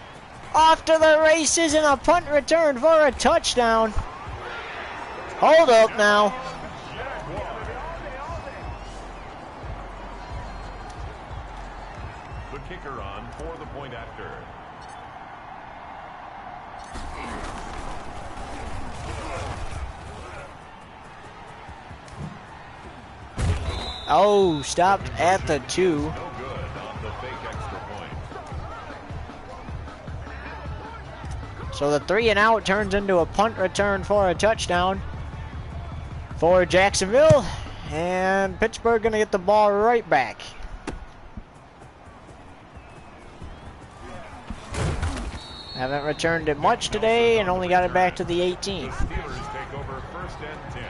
off to the races and a punt return for a touchdown. Hold up now. The kicker on for the point after. Oh, stopped at the 2. No good on the fake extra point. So the 3 and out turns into a punt return for a touchdown for Jacksonville. And Pittsburgh going to get the ball right back. Haven't returned it much today and only got it back to the 18. The Steelers take over first and 10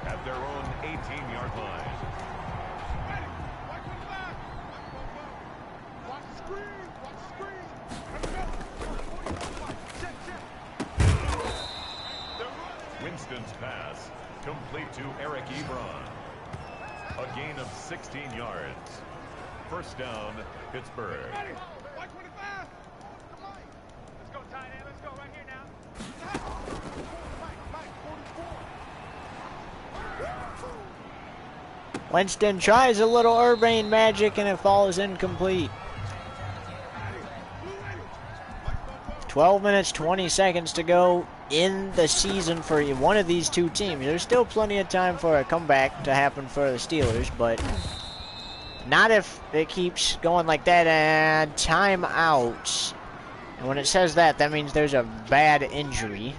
at their own 18-yard line. Winston's pass complete to Eric Ebron. A gain of 16 yards. First down, Pittsburgh. Winston tries a little Urbane magic and it falls incomplete. 12 minutes, 20 seconds to go in the season for one of these two teams. There's still plenty of time for a comeback to happen for the Steelers, but not if it keeps going like that. And timeout. And when it says that, that means there's a bad injury.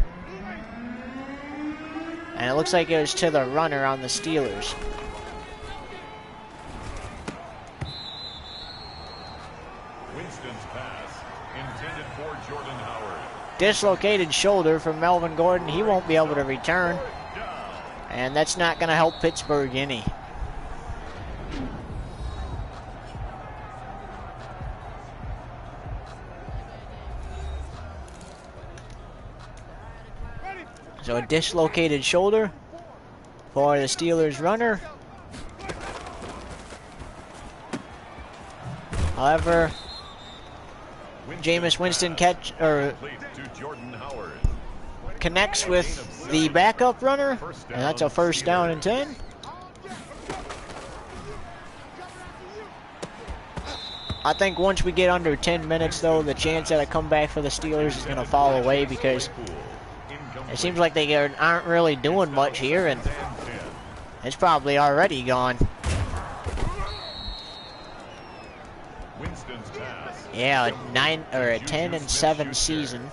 And it looks like it was to the runner on the Steelers. Winston's pass intended for Jordan Howard. Dislocated shoulder from Melvin Gordon. He won't be able to return. And that's not going to help Pittsburgh any. So a dislocated shoulder for the Steelers runner. However, Jameis Winston connects with the backup runner, and that's a first down and 10. I think once we get under 10 minutes, though, the chance at a comeback for the Steelers is going to fall away because it seems like they aren't really doing much here, and it's probably already gone. Winston's pass. Yeah, a 10-7 season,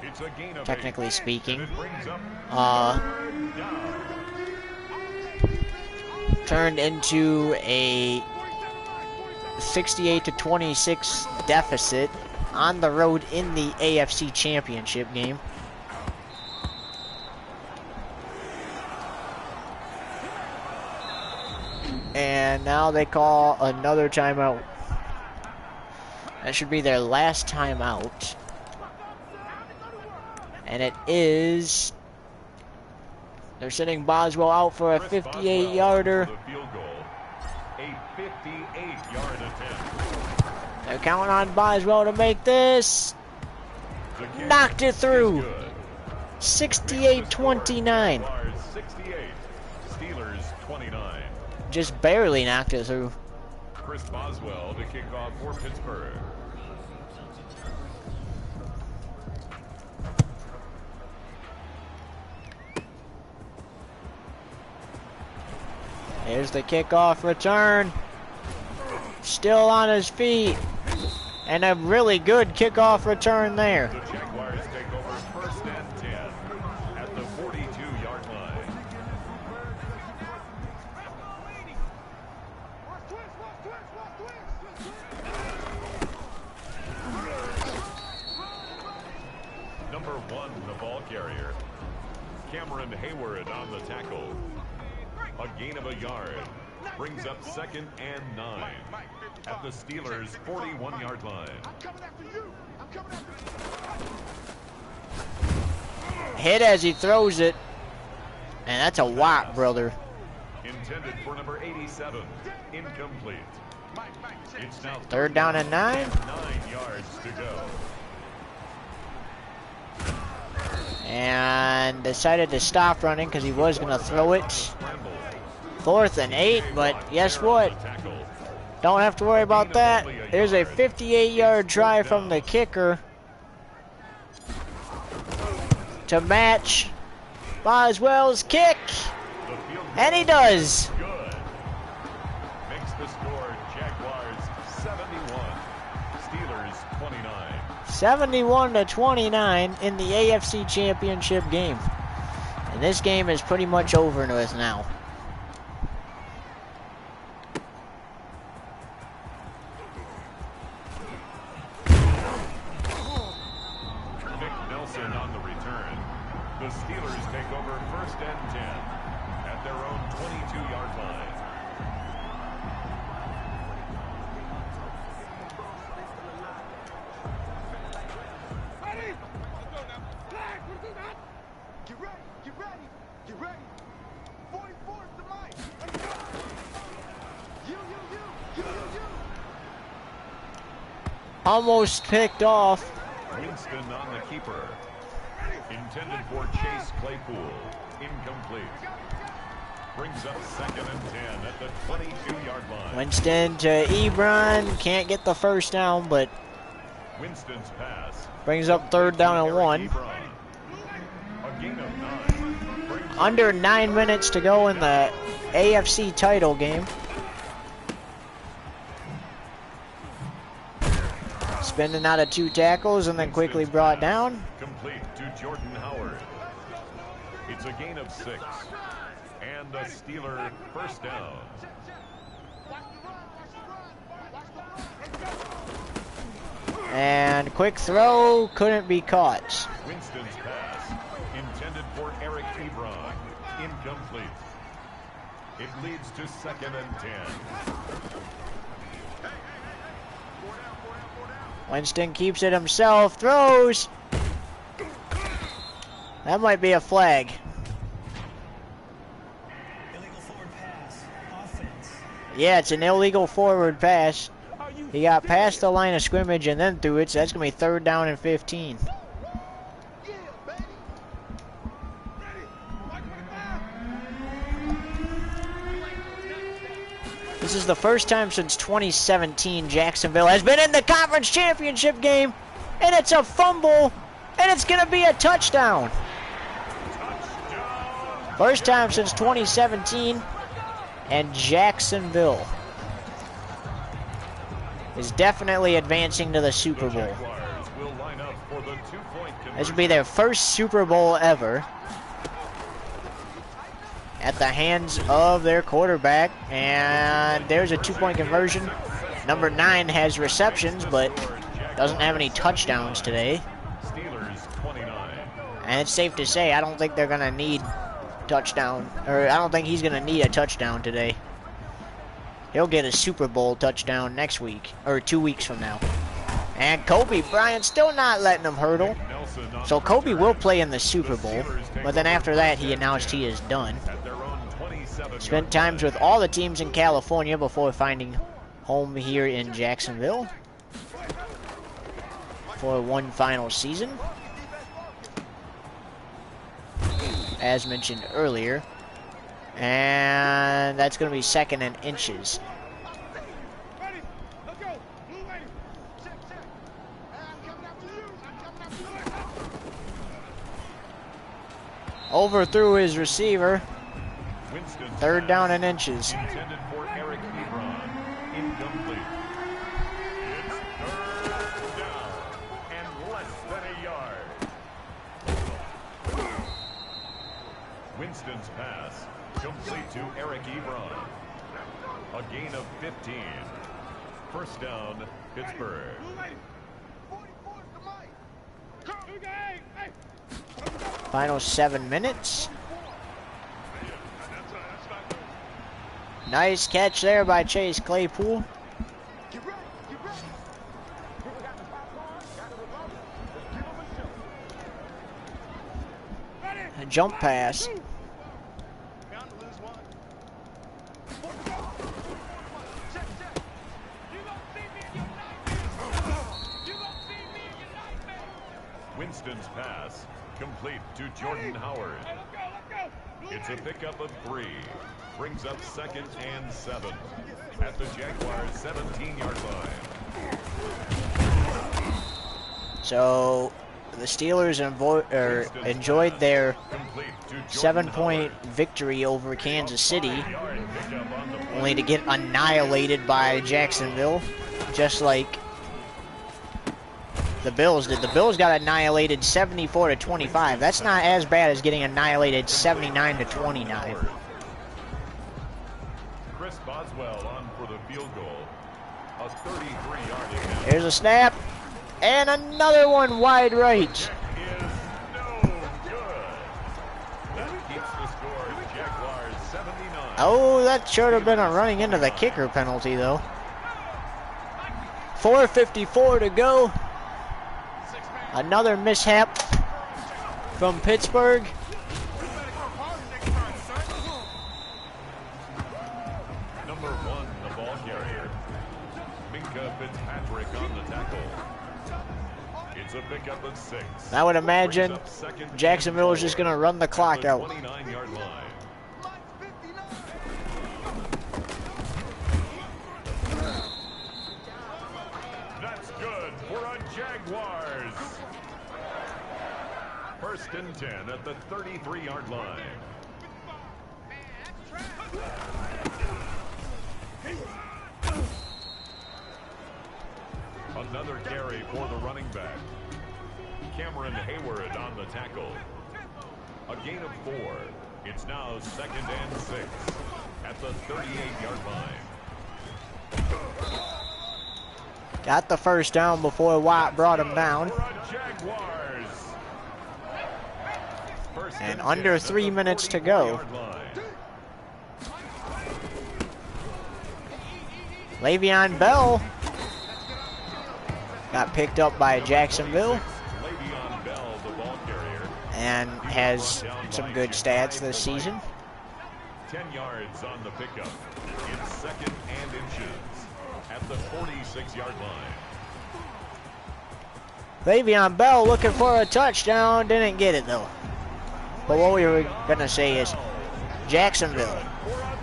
It's a gain of technically 8. speaking. And it brings up Uh, down. turned into a 68-26 deficit on the road in the AFC Championship game. And now they call another timeout. That should be their last timeout. And it is... They're sending Boswell out for a 58-yarder. A 58-yard attempt. They're counting on Boswell to make this. Knocked it through. 68-29. 68. Steelers 29. Just barely knocked it through. Chris Boswell to kick off for Pittsburgh. Here's the kickoff return. Still on his feet. And a really good kickoff return there. The Jaguars take over 1st and 10 at the 42-yard line. Number 1, the ball carrier. Cameron Hayward on the tackle. A gain of a yard. Brings up 2nd and 9 at the Steelers' 41-yard line. Hit as he throws it. And that's a whop, brother. Intended for number 87. Incomplete. It's now 3rd down and 9. 9 yards to go. And decided to stop running because he was going to throw it. 4th and 8, but guess what? Don't have to worry about that. There's a 58-yard try from the kicker to match Boswell's kick. And he does. Good. Makes the score Jaguars 71. Steelers 29. 71-29 in the AFC Championship game. And this game is pretty much over with now. On the return, the Steelers take over 1st and 10 at their own 22-yard line. Get ready, get ready, get ready. 44's the mic. You. Almost picked off. Winston on the keeper. Intended for Chase Claypool. Incomplete. Brings up 2nd and 10 at the 22-yard line. Winston to Ebron. Can't get the first down, but Winston's pass. brings up 3rd down and 1. A gain of 9. Under 9 minutes to go in the AFC title game. Spinning out of 2 tackles and then quickly brought down. Complete to Jordan Howard. It's a gain of 6. And a Steeler 1st down. And quick throw, couldn't be caught. Winston's pass. Intended for Eric Ebron. Incomplete. It leads to 2nd and 10. Winston keeps it himself, throws. That might be a flag. Illegal forward pass. Offense. Yeah, it's an illegal forward pass. He got past the line of scrimmage and then threw it, so that's going to be 3rd down and 15. This is the first time since 2017 Jacksonville has been in the conference championship game, and it's a fumble, and it's going to be a touchdown. First time since 2017, and Jacksonville is definitely advancing to the Super Bowl. This will be their first Super Bowl ever at the hands of their quarterback. And there's a 2-point conversion. Number 9 has receptions, but doesn't have any touchdowns today. And it's safe to say, I don't think they're going to need touchdown, or I don't think he's going to need a touchdown today. He'll get a Super Bowl touchdown next week, or 2 weeks from now. And Kobe Bryant still not letting him hurdle. So Kobe will play in the Super Bowl, but then after that he announced he is done. Spent times with all the teams in California before finding home here in Jacksonville for one final season, as mentioned earlier. And that's going to be 2nd and inches. Overthrew his receiver. 3rd down and inches. Intended for Eric Ebron. Incomplete. It's 3rd down and less than a yard. Winston's pass complete to Eric Ebron. A gain of 15. 1st down, Pittsburgh. Final 7 minutes. Nice catch there by Chase Claypool. A jump pass. Winston's pass complete to Jordan Howard. It's a pickup of 3. Brings up 2nd and 7 at the Jaguars' 17-yard line. So the Steelers enjoyed their 7-point victory over Kansas City, only to get annihilated by Jacksonville, just like the Bills did. The Bills got annihilated 74-25. That's not as bad as getting annihilated 79-29. Chris Boswell on for the field goal. A 33-yard attempt. Here's a snap. And another one wide right. Is no good. That keeps the score. Jaguars 79. Oh, that should have been a running into the kicker penalty, though. 4:54 to go. Another mishap from Pittsburgh. Number 1, the ball carrier. Minka Fitzpatrick on the tackle. It's a pickup of 6. I would imagine Jacksonville is just going to run the clock out. 29-yard line. That's good for a Jaguars. 1st and 10 at the 33-yard line. Another carry for the running back. Cameron Hayward on the tackle. A gain of 4. It's now 2nd and 6 at the 38-yard line. Got the 1st down before Watt brought him down. And under 3 minutes to go. Le'Veon Bell got picked up by Jacksonville and has some good stats this season. 10 yards on the pickup. It's 2nd and inches at the 46-yard line. Le'Veon Bell looking for a touchdown, didn't get it though. But what we were gonna say is Jacksonville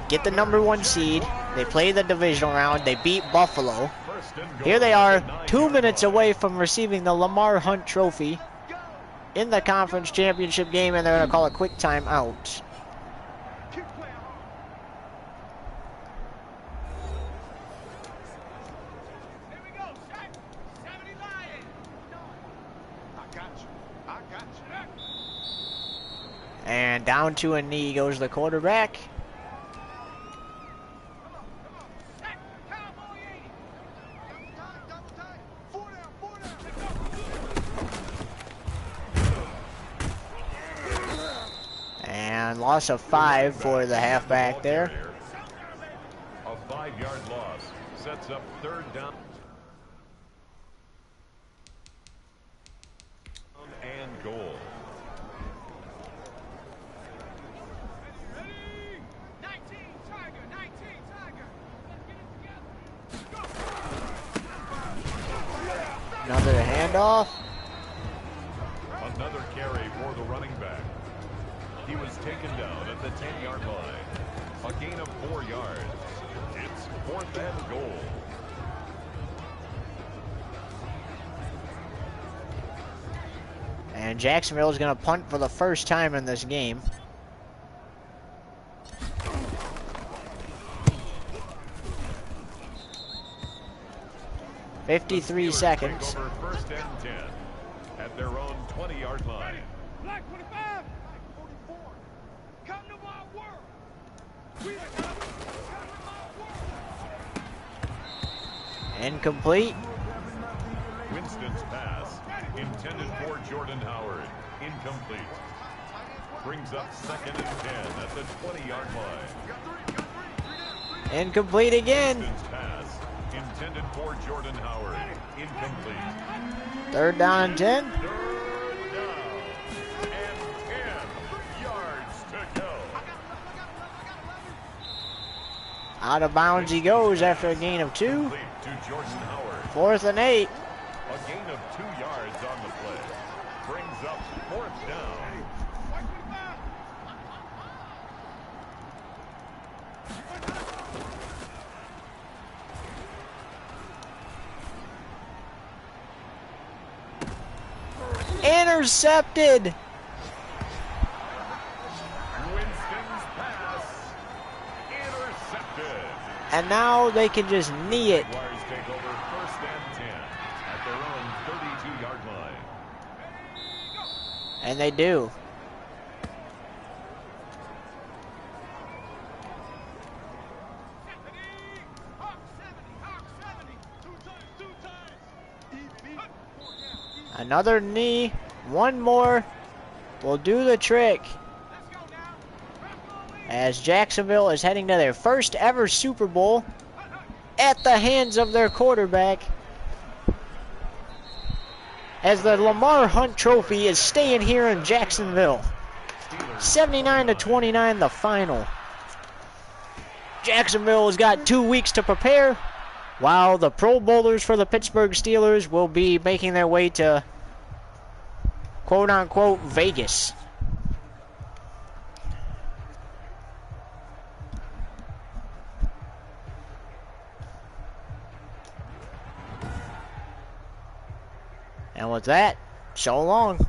get the number 1 seed. They play the divisional round. They beat Buffalo. Here they are, 2 minutes away from receiving the Lamar Hunt Trophy in the conference championship game, and they're going to call a quick timeout. And down to a knee goes the quarterback. And loss of 5 for the halfback there. A 5-yard loss sets up third down and goal. Another handoff. Another carry for the running back. He was taken down at the 10-yard line. A gain of 4 yards. It's 4th and goal. And Jacksonville is going to punt for the first time in this game. The seconds. Take over 1st and 10 at their own 20-yard line. Black 25, 44. Come to my world. We are coming to my world. Incomplete. Winston's pass intended for Jordan Howard. Incomplete. Brings up 2nd and 10 at the 20-yard line. Incomplete again. Winston's pass intended for Jordan Howard. Incomplete. 3rd down and 10. 3rd down and 10 yards to go. Out of bounds he goes after a gain of 2. Complete to Jordan Howard. 4th and 8. A gain of 2 yards on the play. Brings up 4th down. Intercepted. Winston's pass intercepted. And now they can just knee it. Jaguars take over 1st and 10 at their own 32-yard line. And they do. Another knee. One more will do the trick. As Jacksonville is heading to their first ever Super Bowl at the hands of their quarterback. As the Lamar Hunt Trophy is staying here in Jacksonville. 79-29 the final. Jacksonville has got 2 weeks to prepare, while the Pro Bowlers for the Pittsburgh Steelers will be making their way to quote-unquote Vegas. And with that, so long.